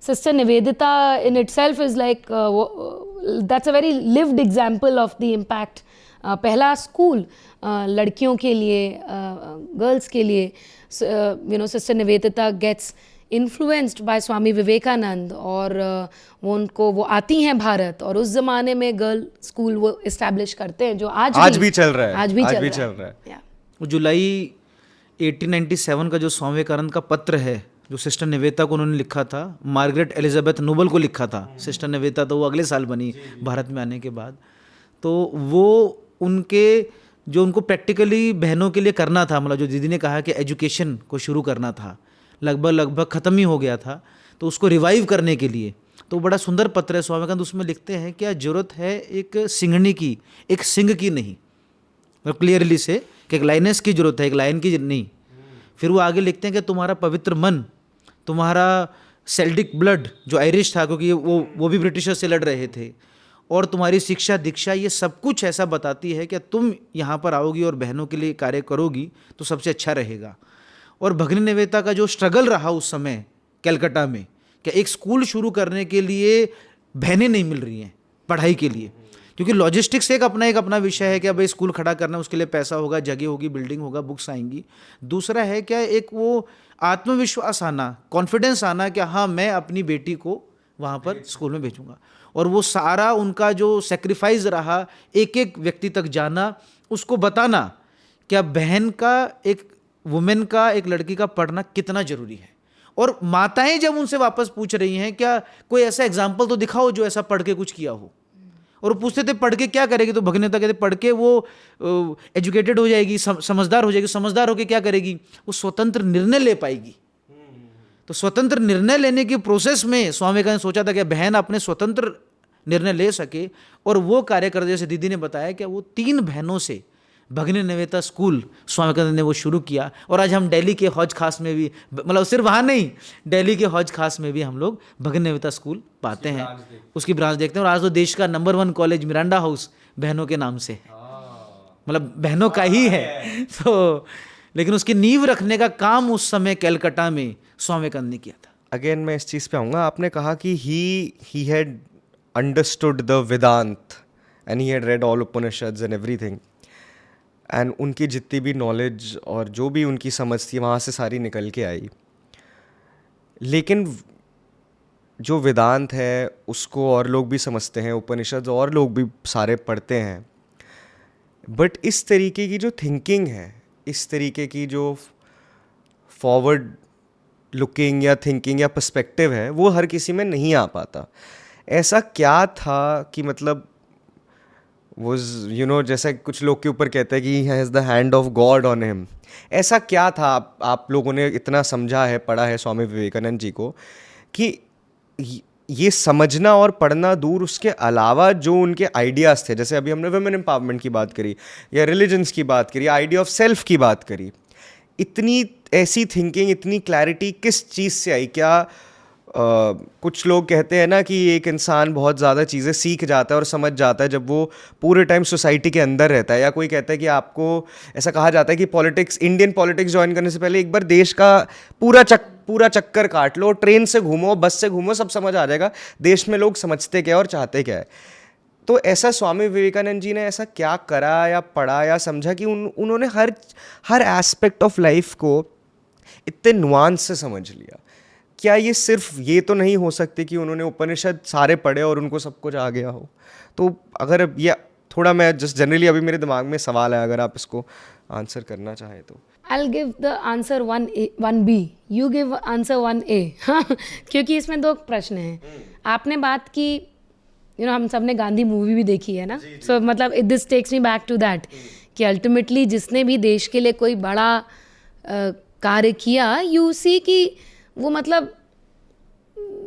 Sister Nivedita in itself is like that's a very lived example of the impact. पहला स्कूल लड़कियों के लिए, गर्ल्स के लिए, sister Nivedita gets influenced by Swami Vivekananda, और वो आती हैं भारत, और उस ज़माने में गर्ल स्कूल वो इस्टेब्लिश करते हैं, जो आज भी चल रहा है, आज भी चल रहा है. जुलाई 1897 का जो स्वामी विवेकानंद का पत्र है जो सिस्टर निवेता को उन्होंने लिखा था, मार्गरेट एलिजाबेथ नोबल को लिखा था। सिस्टर निवेता तो वो अगले साल बनी भारत में आने के बाद। तो वो उनके जो उनको प्रैक्टिकली बहनों के लिए करना था, मतलब जो दीदी ने कहा कि एजुकेशन को शुरू करना था, लगभग ख़त्म ही हो गया था, तो उसको रिवाइव करने के लिए तो बड़ा सुंदर पत्र है स्वामी विवेकानंद। उसमें लिखते हैं क्या ज़रूरत है एक सिंघनी की, एक सिंह की नहीं, और क्लियरली से कि एक लाइनेस की ज़रूरत है, एक लायन की नहीं। फिर वो आगे लिखते हैं कि तुम्हारा पवित्र मन, तुम्हारा सेल्टिक ब्लड जो आयरिश था, क्योंकि वो भी ब्रिटिशर्स से लड़ रहे थे, और तुम्हारी शिक्षा दीक्षा, ये सब कुछ ऐसा बताती है कि तुम यहाँ पर आओगी और बहनों के लिए कार्य करोगी तो सबसे अच्छा रहेगा। और भगिनी निवेता का जो स्ट्रगल रहा उस समय कलकत्ता में, कि एक स्कूल शुरू करने के लिए बहनें नहीं मिल रही हैं पढ़ाई के लिए, क्योंकि लॉजिस्टिक्स एक अपना विषय है कि अब स्कूल खड़ा करना, उसके लिए पैसा होगा, जगह होगी, बिल्डिंग होगा, बुक्स आएंगी। दूसरा है क्या, एक वो आत्मविश्वास आना, कॉन्फिडेंस आना कि हाँ मैं अपनी बेटी को वहाँ पर स्कूल में भेजूँगा। और वो सारा उनका जो सेक्रीफाइस रहा, एक एक व्यक्ति तक जाना, उसको बताना क्या बहन का, एक वुमेन का, एक लड़की का पढ़ना कितना ज़रूरी है। और माताएं जब उनसे वापस पूछ रही हैं क्या कोई ऐसा एग्जाम्पल तो दिखाओ जो ऐसा पढ़ के कुछ किया हो, और वो पूछते थे पढ़ के क्या करेगी, तो भगिनी निवेता कहते पढ़ के वो एजुकेटेड हो जाएगी, समझदार हो जाएगी। समझदार होकर क्या करेगी, वो स्वतंत्र निर्णय ले पाएगी। तो स्वतंत्र निर्णय लेने की प्रोसेस में स्वामी विवेकानंद ने सोचा था कि बहन अपने स्वतंत्र निर्णय ले सके, और वो कार्य कर, जैसे दीदी ने बताया कि वो 3 बहनों से भगिनी निवेता स्कूल स्वामी विवेकानंद ने वो शुरू किया। और आज हम दिल्ली के हौज खास में भी, मतलब सिर्फ वहाँ नहीं, दिल्ली के हौज खास में भी हम लोग भगिनी निवेता स्कूल पाते हैं, उसकी ब्रांच देखते हैं। और आज तो देश का नंबर 1 कॉलेज मिरांडा हाउस बहनों के नाम से है, मतलब बहनों का ही है। तो लेकिन उसकी नींव रखने का काम उस समय कलकत्ता में स्वामी विवेकानंद ने किया था। अगेन मैं इस चीज़ पे आऊँगा, आपने कहा कि he had understood the Vedanta and he had read all Upanishads and everything, and उनकी जितनी भी नॉलेज और जो भी उनकी समझ थी वहाँ से सारी निकल के आई। लेकिन जो वेदांत है उसको और लोग भी समझते हैं, उपनिषद और लोग भी सारे पढ़ते हैं, बट इस तरीके की जो थिंकिंग है, इस तरीके की जो फॉरवर्ड लुकिंग या थिंकिंग या पर्सपेक्टिव है, वो हर किसी में नहीं आ पाता। ऐसा क्या था कि मतलब जैसे कुछ लोग के ऊपर कहते हैं कि he has the hand of God on him, ऐसा क्या था आप लोगों ने इतना समझा है, पढ़ा है स्वामी विवेकानंद जी को, कि ये समझना और पढ़ना दूर, उसके अलावा जो उनके आइडियाज़ थे, जैसे अभी हमने वुमेन एम्पावरमेंट की बात करी या रिलीजन्स की बात करी, आइडिया ऑफ सेल्फ की बात करी, इतनी ऐसी थिंकिंग, इतनी क्लैरिटी किस चीज़ से आई? क्या कुछ लोग कहते हैं ना कि एक इंसान बहुत ज़्यादा चीज़ें सीख जाता है और समझ जाता है जब वो पूरे टाइम सोसाइटी के अंदर रहता है, या कोई कहता है कि आपको ऐसा कहा जाता है कि पॉलिटिक्स, इंडियन पॉलिटिक्स ज्वाइन करने से पहले एक बार देश का पूरा चक्कर काट लो, ट्रेन से घूमो, बस से घूमो, सब समझ आ जाएगा देश में लोग समझते क्या और चाहते क्या है। तो ऐसा स्वामी विवेकानंद जी ने ऐसा क्या करा या पढ़ा या समझा कि उन्होंने हर एस्पेक्ट ऑफ लाइफ को इतने नुआंस से समझ लिया? क्या ये सिर्फ ये तो नहीं हो सकती कि उन्होंने उपनिषद सारे पढ़े और उनको सब कुछ आ गया हो? तो अगर ये थोड़ा, मैं जस्ट जनरली अभी मेरे दिमाग में सवाल है, अगर आप इसको आंसर करना चाहें तो। I'll give the answer 1B, you give answer 1A। क्योंकि इसमें 2 प्रश्न हैं। आपने बात की, हम सब ने गांधी मूवी भी देखी है ना, सो मतलब this takes me back to that कि अल्टीमेटली जिसने भी देश के लिए कोई बड़ा कार्य किया, यू सी कि वो मतलब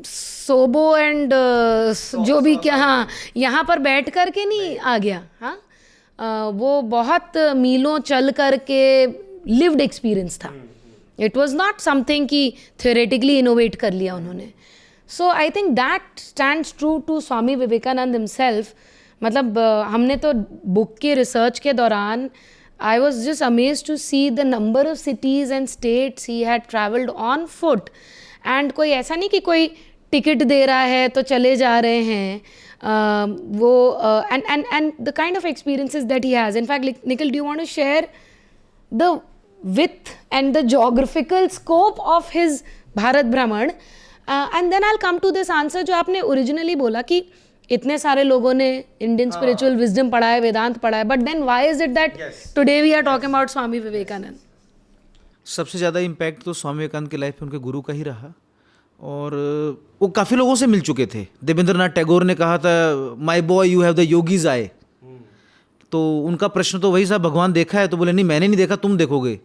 सोबो एंड जो भी क्या, हाँ, यहाँ पर बैठ कर के नहीं आ गया, हाँ, वो बहुत मीलों चल कर के लिव्ड एक्सपीरियंस था। इट वॉज नॉट समथिंग कि थियोरेटिकली इनोवेट कर लिया उन्होंने। So I think that stands true to Swami Vivekananda himself. मतलब हमने तो बुक के रिसर्च के दौरान I was just amazed to see the number of cities and states he had traveled on foot, and कोई ऐसा नहीं कि कोई टिकट दे रहा है तो चले जा रहे हैं, वो and the kind of experiences that he has. In fact, Nikhil, do you want to share the width and the geographical scope of his Bharat Brahman? And then I'll come to this answer जो आपने originally बोला कि इतने सारे लोगों ने इंडियन स्पिरिचुअल विजडम पढ़ा है, वेदांत पढ़ा है, but then why is it that today we are talking about Swami Vivekananda? सबसे ज़्यादा इम्पैक्ट तो स्वामी विवेकानंद की लाइफ में उनके गुरु का ही रहा। और वो काफ़ी लोगों से मिल चुके थे। देवेंद्रनाथ टैगोर ने कहा था, my boy you have the yogi's eye. तो उनका प्रश्न तो वही था, भगवान देखा है? तो बोले नहीं, मैंने नहीं देखा, तुम देखोगे।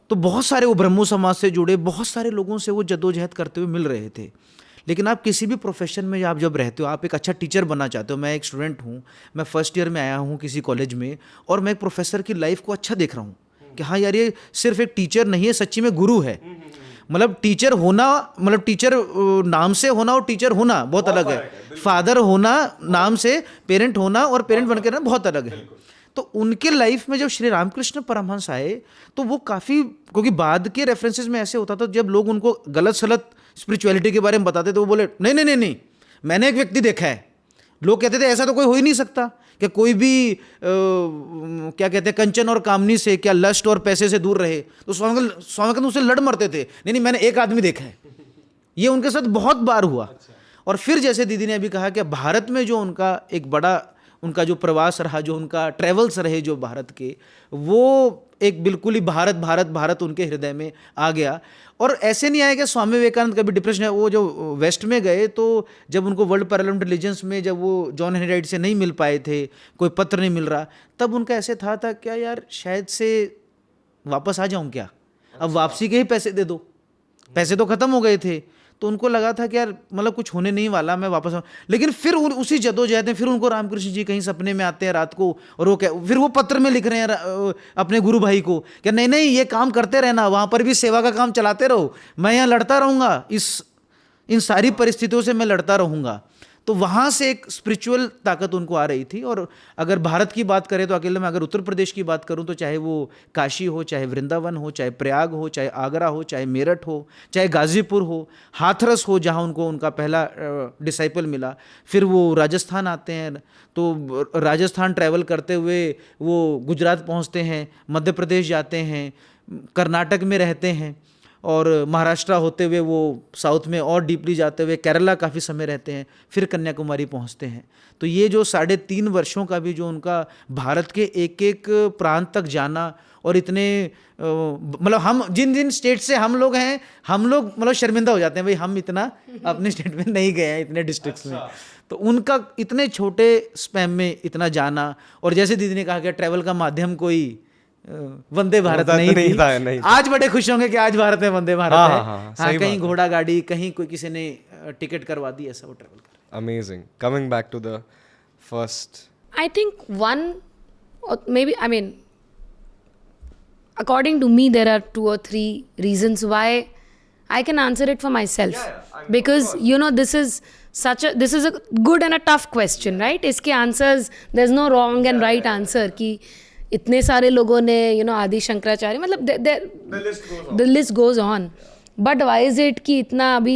तो बहुत सारे वो ब्रह्मो समाज से जुड़े बहुत सारे लोगों से वो जद्दोजहद करते हुए मिल रहे थे। लेकिन आप किसी भी प्रोफेशन में आप जब रहते हो, आप एक अच्छा टीचर बनना चाहते हो। मैं एक स्टूडेंट हूँ, मैं फर्स्ट ईयर में आया हूँ किसी कॉलेज में, और मैं एक प्रोफेसर की लाइफ को अच्छा देख रहा हूँ कि हाँ यार, ये सिर्फ एक टीचर नहीं है, सच्ची में गुरु है। मतलब टीचर होना, मतलब टीचर नाम से होना और टीचर होना बहुत अलग है। फादर होना नाम से, पेरेंट होना और पेरेंट बनकर रहना बहुत अलग है। तो उनके लाइफ में जब श्री रामकृष्ण परमहंस आए तो वो काफ़ी, क्योंकि बाद के रेफरेंसेस में ऐसे होता था, जब लोग उनको गलत सलत स्पिरिचुअलिटी के बारे में बताते थे, वो बोले नहीं नहीं नहीं नहीं, मैंने एक व्यक्ति देखा है। लोग कहते थे ऐसा तो कोई हो ही नहीं सकता कि कोई भी क्या कहते हैं, कंचन और कामनी से, क्या लस्ट और पैसे से दूर रहे। तो स्वामी उससे लड़ मरते थे, नहीं नहीं मैंने एक आदमी देखा है। ये उनके साथ बहुत बार हुआ। और फिर जैसे दीदी ने अभी कहा कि भारत में जो उनका एक बड़ा उनका जो प्रवास रहा, जो उनका ट्रेवल्स रहे जो भारत के, वो एक बिल्कुल ही भारत भारत भारत उनके हृदय में आ गया। और ऐसे नहीं आया कि स्वामी विवेकानंद कभी डिप्रेशन है। वो जो वेस्ट में गए तो जब उनको वर्ल्ड पैरालम्पिक रिलीजन्स में जब वो जॉन हेनरी राइट से नहीं मिल पाए थे, कोई पत्र नहीं मिल रहा, तब उनका ऐसे था क्या यार शायद से वापस आ जाऊं क्या, अब वापसी के ही पैसे दे दो, पैसे तो ख़त्म हो गए थे। तो उनको लगा था कि यार मतलब कुछ होने नहीं वाला, मैं वापस आऊँ। लेकिन फिर उसी जद्दोजहद में फिर उनको रामकृष्ण जी कहीं सपने में आते हैं रात को, और वो फिर वो पत्र में लिख रहे हैं अपने गुरु भाई को कि नहीं नहीं ये काम करते रहना, वहाँ पर भी सेवा का काम चलाते रहो, मैं यहाँ लड़ता रहूँगा, इन सारी परिस्थितियों से मैं लड़ता रहूँगा। तो वहाँ से एक स्पिरिचुअल ताकत उनको आ रही थी। और अगर भारत की बात करें तो अकेले में अगर उत्तर प्रदेश की बात करूँ तो चाहे वो काशी हो, चाहे वृंदावन हो, चाहे प्रयाग हो, चाहे आगरा हो, चाहे मेरठ हो, चाहे गाज़ीपुर हो, हाथरस हो जहाँ उनको उनका पहला डिसाइपल मिला, फिर वो राजस्थान आते हैं तो राजस्थान ट्रैवल करते हुए वो गुजरात पहुँचते हैं, मध्य प्रदेश जाते हैं, कर्नाटक में रहते हैं, और महाराष्ट्र होते हुए वो साउथ में और डीपली जाते हुए केरला काफ़ी समय रहते हैं, फिर कन्याकुमारी पहुंचते हैं। तो ये जो 3.5 वर्षों का भी जो उनका भारत के एक एक प्रांत तक जाना, और इतने मतलब हम जिन स्टेट से हम लोग हैं, हम लोग मतलब शर्मिंदा हो जाते हैं, भाई हम इतना अपने स्टेट में नहीं गए हैं, इतने डिस्ट्रिक्ट्स में। तो उनका इतने छोटे स्पैम में इतना जाना, और जैसे दीदी ने कहा कि ट्रैवल का माध्यम कोई वंदे भारत नहीं थी। आज बड़े खुश होंगे कि आज भारत में वंदे भारत है। हाँ, कहीं घोड़ा गाड़ी, कहीं कोई किसी ने टिकट करवा दी, ऐसा वो ट्रैवल कर। Amazing. Coming back to the first, I think one, or maybe, I mean, according to me, there are 2 or 3 reasons why I can answer it for myself. Because, you know, this is a good and a tough question, right? इसके answers, there's no wrong and right answer कि इतने सारे लोगों ने, you know, आदि शंकराचार्य, मतलब the list goes on. But why is it कि इतना अभी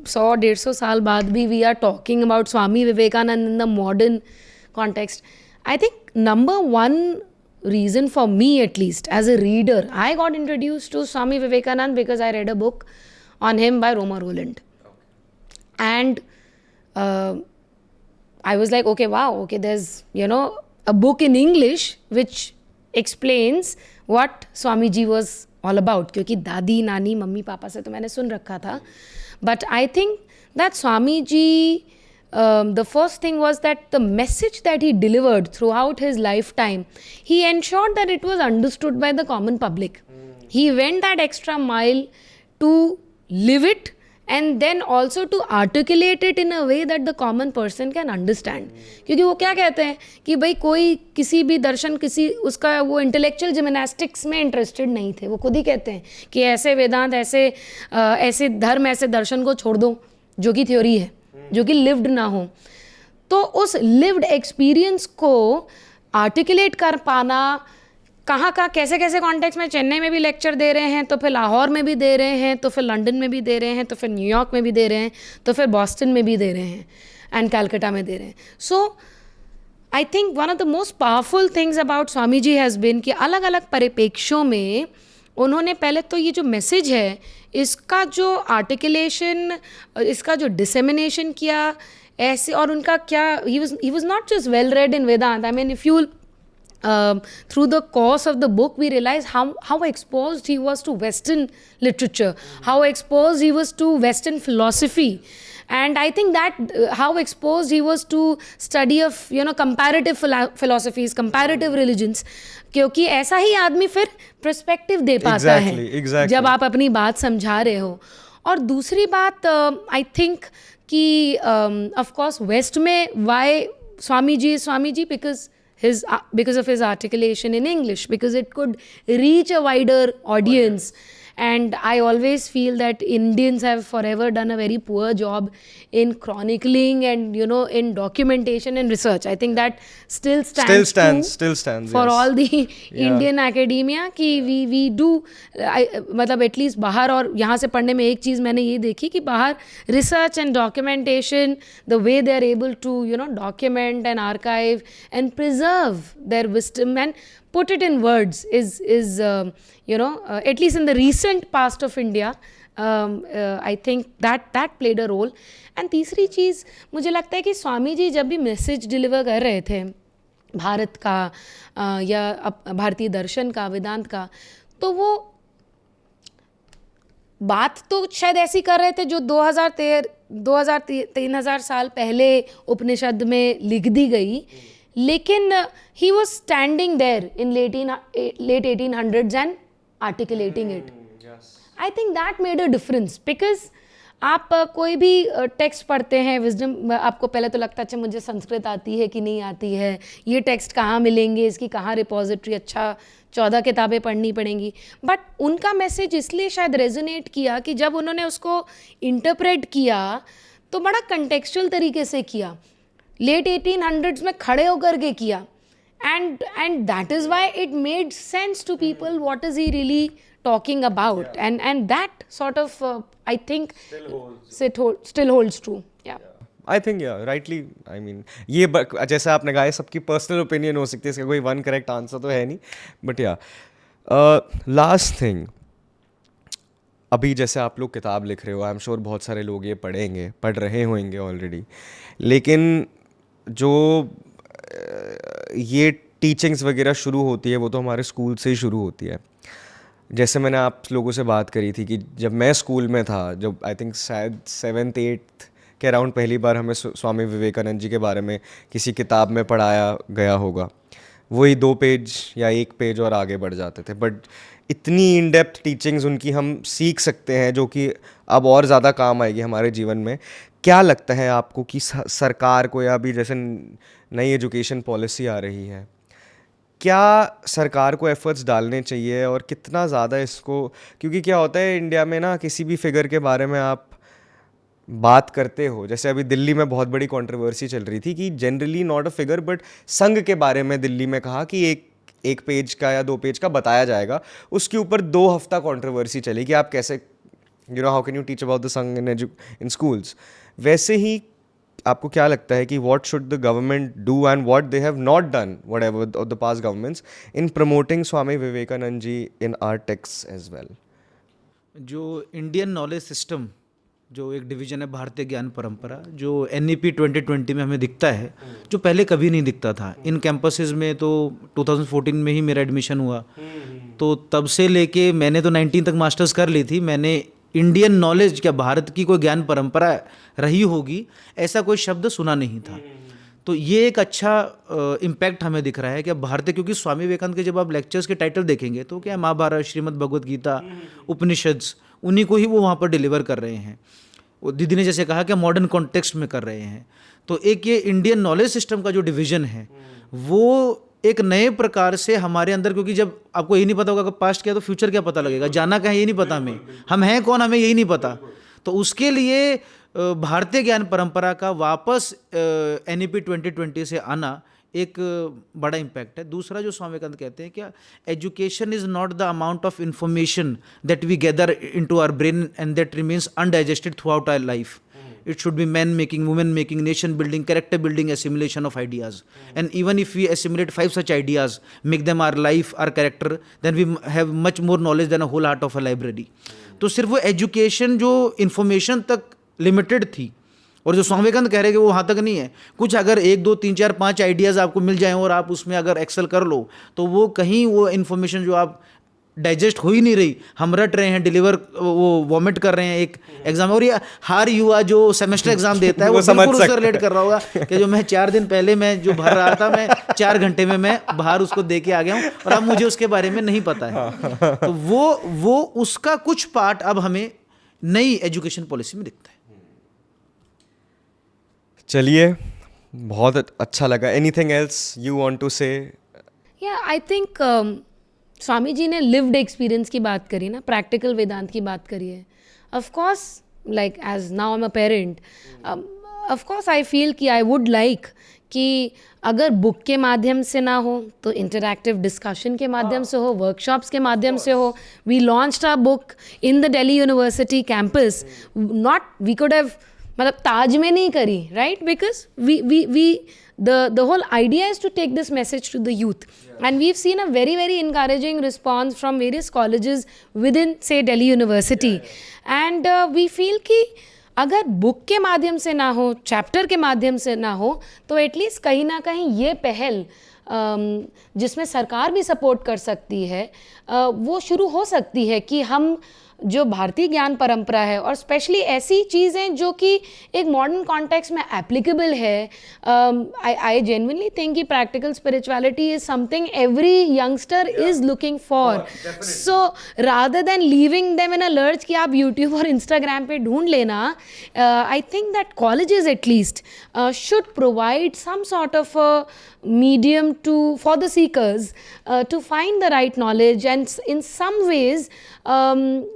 100-150 साल बाद भी we are talking about Swami Vivekananda in the modern context? I think number one reason for me, at least as a reader, I got introduced to Swami Vivekananda because I read a book on him by Roma Roland. And I was like, okay, wow, okay, there's, you know, a book in English which explains what Swami Ji was all about. क्योंकि दादी, नानी, मम्मी, पापा से तो मैंने सुन रखा था. But I think that Swami Ji, the first thing was that the message that he delivered throughout his lifetime, he ensured that it was understood by the common public. He went that extra mile to live it, and then also to articulate it in a way that the common person can understand. क्योंकि वो क्या कहते हैं कि भाई कोई किसी भी दर्शन, किसी उसका वो इंटेलेक्चुअल जिम्नास्टिक्स में इंटरेस्टेड नहीं थे. वो खुद ही कहते हैं कि ऐसे वेदांत, ऐसे धर्म, ऐसे दर्शन को छोड़ दो जो कि थ्योरी है, जो कि लिव्ड ना हो. तो उस लिव्ड एक्सपीरियंस को आर्टिकुलेट कर पाना, कहाँ कैसे कॉन्टेक्स्ट में, चेन्नई में भी लेक्चर दे रहे हैं, तो फिर लाहौर में भी दे रहे हैं, तो फिर लंदन में भी दे रहे हैं, तो फिर न्यूयॉर्क में भी दे रहे हैं, तो फिर बॉस्टन में भी दे रहे हैं, एंड कलकत्ता में दे रहे हैं. So I think one of the most powerful things about Swami ji has been कि अलग अलग परिप्रेक्ष्यों में उन्होंने पहले तो ये जो मैसेज है इसका जो आर्टिकुलेशन, इसका जो डिसेमिनेशन किया ऐसे, और उनका क्या, he was not just well read in Vedanta. I mean if you through the course of the book, we realize how exposed he was to Western literature, how exposed he was to Western philosophy. And I think that how exposed he was to study of, you know, comparative philosophies, comparative religions, क्योंकि ऐसा ही आदमी फिर पर्सपेक्टिव दे पाता है exactly. जब आप अपनी बात समझा रहे हो. और दूसरी बात आई थिंक कि ऑफ कोर्स वेस्ट में why Swami ji because of his articulation in English, because it could reach a wider audience. And I always feel that Indians have forever done a very poor job in chronicling and, you know, in documentation and research. I think that still stands for yes. all the Indian academia कि we do मतलब एटलीस्ट बाहर और यहाँ से पढ़ने में एक चीज़ मैंने ये देखी कि बाहर research and documentation, the way they are able to, you know, document and archive and preserve their wisdom and put it in words is you know, at least in the recent past of India, I think that played a role. And तीसरी चीज़ मुझे लगता है कि स्वामी जी जब भी मैसेज डिलीवर कर रहे थे भारत का या भारतीय दर्शन का, वेदांत का, तो वो बात तो शायद ऐसी कर रहे थे जो 2000-3000 साल पहले उपनिषद में लिख दी गई, लेकिन he was standing there in late 1800s and articulating it. I think that made a difference, because आप कोई भी टेक्स्ट पढ़ते हैं विजडम, आपको पहले तो लगता है अच्छा मुझे संस्कृत आती है कि नहीं आती है, ये टेक्स्ट कहाँ मिलेंगे, इसकी कहाँ रिपोजिटरी, अच्छा 14 किताबें पढ़नी पड़ेंगी. बट उनका मैसेज इसलिए शायद रेजोनेट किया कि जब उन्होंने उसको इंटरप्रेट किया तो बड़ा कंटेक्चुअल तरीके से किया, लेट 1800s में खड़े होकर के किया. And that is why it made sense to people what is he really talking about. And that sort of I think still holds true. Yeah. I think rightly, I mean ये जैसे आपने कहा सबकी पर्सनल ओपिनियन हो सकती है, इसका कोई वन करेक्ट आंसर तो है नहीं, बट लास्ट थिंग, अभी जैसे आप लोग किताब लिख रहे हो, आई एम श्योर बहुत सारे लोग ये पढ़ रहे होंगे ऑलरेडी, लेकिन जो ये टीचिंग्स वगैरह शुरू होती है वो तो हमारे स्कूल से ही शुरू होती है. जैसे मैंने आप लोगों से बात करी थी कि जब मैं स्कूल में था, जब आई थिंक शायद 7th-8th के अराउंड पहली बार हमें स्वामी विवेकानंद जी के बारे में किसी किताब में पढ़ाया गया होगा, वही 2 पेज या 1 पेज और आगे बढ़ जाते थे. बट इतनी इन डेप्थ टीचिंग्स उनकी हम सीख सकते हैं जो कि अब और ज़्यादा काम आएगी हमारे जीवन में. क्या लगता है आपको कि सरकार को, या अभी जैसे नई एजुकेशन पॉलिसी आ रही है, क्या सरकार को एफर्ट्स डालने चाहिए और कितना ज़्यादा इसको, क्योंकि क्या होता है इंडिया में ना, किसी भी फिगर के बारे में आप बात करते हो, जैसे अभी दिल्ली में बहुत बड़ी कंट्रोवर्सी चल रही थी कि generally not a figure but संघ के बारे में दिल्ली में कहा कि एक पेज का या 2 पेज का बताया जाएगा, उसके ऊपर 2 हफ्ता कंट्रोवर्सी चली कि आप कैसे, you know, how can you teach about the संघ इन स्कूल्स. वैसे ही आपको क्या लगता है कि what should the government do and what they have not done, whatever the past governments, in promoting Swami Vivekananda ji in our text as well? जो इंडियन नॉलेज सिस्टम, जो एक डिवीजन है भारतीय ज्ञान परंपरा, जो NEP 2020 में हमें दिखता है, जो पहले कभी नहीं दिखता था. इन कैंपसेस में तो 2014 में ही मेरा एडमिशन हुआ, तो तब से लेके मैंने तो 19 तक मास्टर्स कर ली थी, मैंने इंडियन नॉलेज, क्या भारत की कोई ज्ञान परंपरा रही होगी, ऐसा कोई शब्द सुना नहीं था. तो ये एक अच्छा इम्पैक्ट हमें दिख रहा है कि अब भारतीय, क्योंकि स्वामी विवेकानंद के जब आप लेक्चर्स के टाइटल देखेंगे तो क्या महाभारत, श्रीमद् भगवद गीता, उपनिषद्स, उन्हीं को ही वो वहाँ पर डिलीवर कर रहे हैं. दीदी ने जैसे कहा कि मॉडर्न कॉन्टेक्स्ट में कर रहे हैं. तो एक ये इंडियन नॉलेज सिस्टम का जो डिवीजन है वो एक नए प्रकार से हमारे अंदर, क्योंकि जब आपको यही नहीं पता होगा कि पास्ट क्या तो फ्यूचर क्या पता लगेगा, जाना क्या है ये नहीं पता, हमें हम हैं कौन हमें यही नहीं पता. तो उसके लिए भारतीय ज्ञान परंपरा का वापस NEP 2020 से आना एक बड़ा इम्पैक्ट है. दूसरा जो स्वामी विवेकानंद कहते हैं, क्या education is not the amount of information that we gather into our brain and that remains undigested throughout our life. It should be man making, woman making, nation building, character building, assimilation of ideas. And even if we assimilate 5 such ideas, make them our life, our character, then we have much more knowledge than a whole heart of a library. तो सिर्फ वो एजुकेशन जो इन्फॉर्मेशन तक लिमिटेड थी, और जो स्वामी विवेकानंद कह रहे हैं कि वो वहाँ तक नहीं है, कुछ अगर 1 2 3 4 5 आइडियाज़ आपको मिल जाएं और आप उसमें अगर एक्सेल कर लो, तो वो कहीं वो इन्फॉर्मेशन जो आप डाइजेस्ट हो ही नहीं रही, हम रट रहे हैं, डिलीवर वो वॉमिट कर रहे हैं एक एग्जाम। और ये हर युवा जो सेमेस्टर एग्जाम देता है वो बिल्कुल उससे रिलेट कर रहा होगा कि जो मैं 4 दिन पहले मैं जो भर रहा था, मैं 4 घंटे में मैं बाहर उसको दे के आ गया हूँ और अब मुझे उसके बारे में नहीं पता है। तो वो उसका कुछ पार्ट अब हमें नई एजुकेशन पॉलिसी में दिखता है। चलिए, बहुत अच्छा लगा। Anything else you want to say? या आई थिंक स्वामी जी ने लिव्ड एक्सपीरियंस की बात करी ना, प्रैक्टिकल वेदांत की बात करी है। Of course like as now I am a parent, of course I feel कि आई वुड लाइक कि अगर बुक के माध्यम से ना हो तो इंटरैक्टिव डिस्कशन के माध्यम से हो, वर्कशॉप्स के माध्यम से हो। We launched our book in the Delhi university campus, not we could have मतलब ताज में नहीं करी, right? Because we the whole idea is to take this message to the youth, and we've seen a very very encouraging response from various colleges within say Delhi University, and we feel कि अगर बुक के माध्यम से ना हो, चैप्टर के माध्यम से ना हो, तो एटलीस्ट कहीं ना कहीं ये पहल जिसमें सरकार भी सपोर्ट कर सकती है, वो शुरू हो सकती है कि हम जो भारतीय ज्ञान परंपरा है और स्पेशली ऐसी चीज़ें जो कि एक मॉडर्न कॉन्टेक्स्ट में एप्लीकेबल है। आई जेन्युइनली थिंक कि practical spirituality is something every youngster is looking for. So rather than leaving them in a lurch कि आप यूट्यूब और इंस्टाग्राम पे ढूंढ लेना, I think that colleges at least should provide some sort of medium for the seekers to find the right knowledge, and in some ways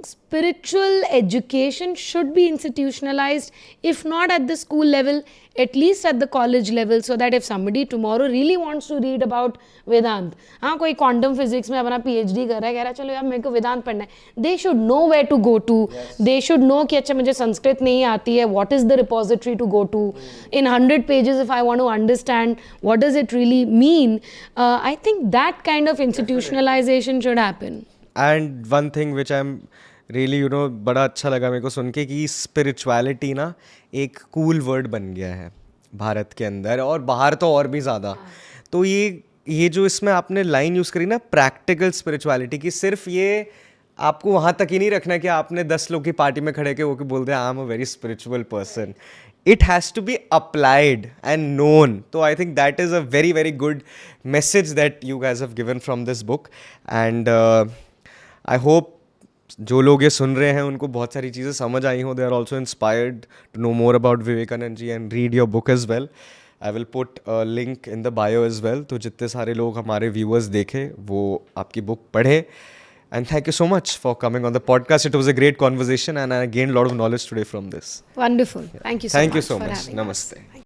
spiritual education should be institutionalized, if not at the school level, at least at the college level, so that if somebody tomorrow really wants to read about Vedant, हाँ कोई quantum physics में अपना PhD कर रहा है, कह रहा है चलो यार मेरे को वेदांत पढ़ना है, they should know where to go to, they should know कि अच्छा मुझे संस्कृत नहीं आती है, what is the repository to go to, in 100 pages if I want to understand what does it really mean, I think that kind of institutionalization should happen. And one thing which I am really बड़ा अच्छा लगा मेरे को सुन के कि स्पिरिचुअलिटी ना एक कूल वर्ड बन गया है भारत के अंदर, और बाहर तो और भी ज़्यादा। तो ये जो इसमें आपने लाइन यूज़ करी ना, प्रैक्टिकल स्पिरिचुअलिटी की, सिर्फ ये आपको वहाँ तक ही नहीं रखना कि आपने 10 लोग की पार्टी में खड़े के वो बोलते हैं आई am a very spiritual person. It has to be applied and known. So I think that is a very very good message that you guys have given from this book, and I hope जो लोग ये सुन रहे हैं उनको बहुत सारी चीज़ें समझ आई हो, they are also inspired to know more about Vivekanand ji and read your book as well. I will put a link in the bio as well, तो जितने सारे लोग हमारे viewers देखें वो आपकी book पढ़े। And thank you so much for coming on the podcast. It was a great conversation and I gained a lot of knowledge today from this. Wonderful. Thank you so much. Thank you so for much. having us. Namaste.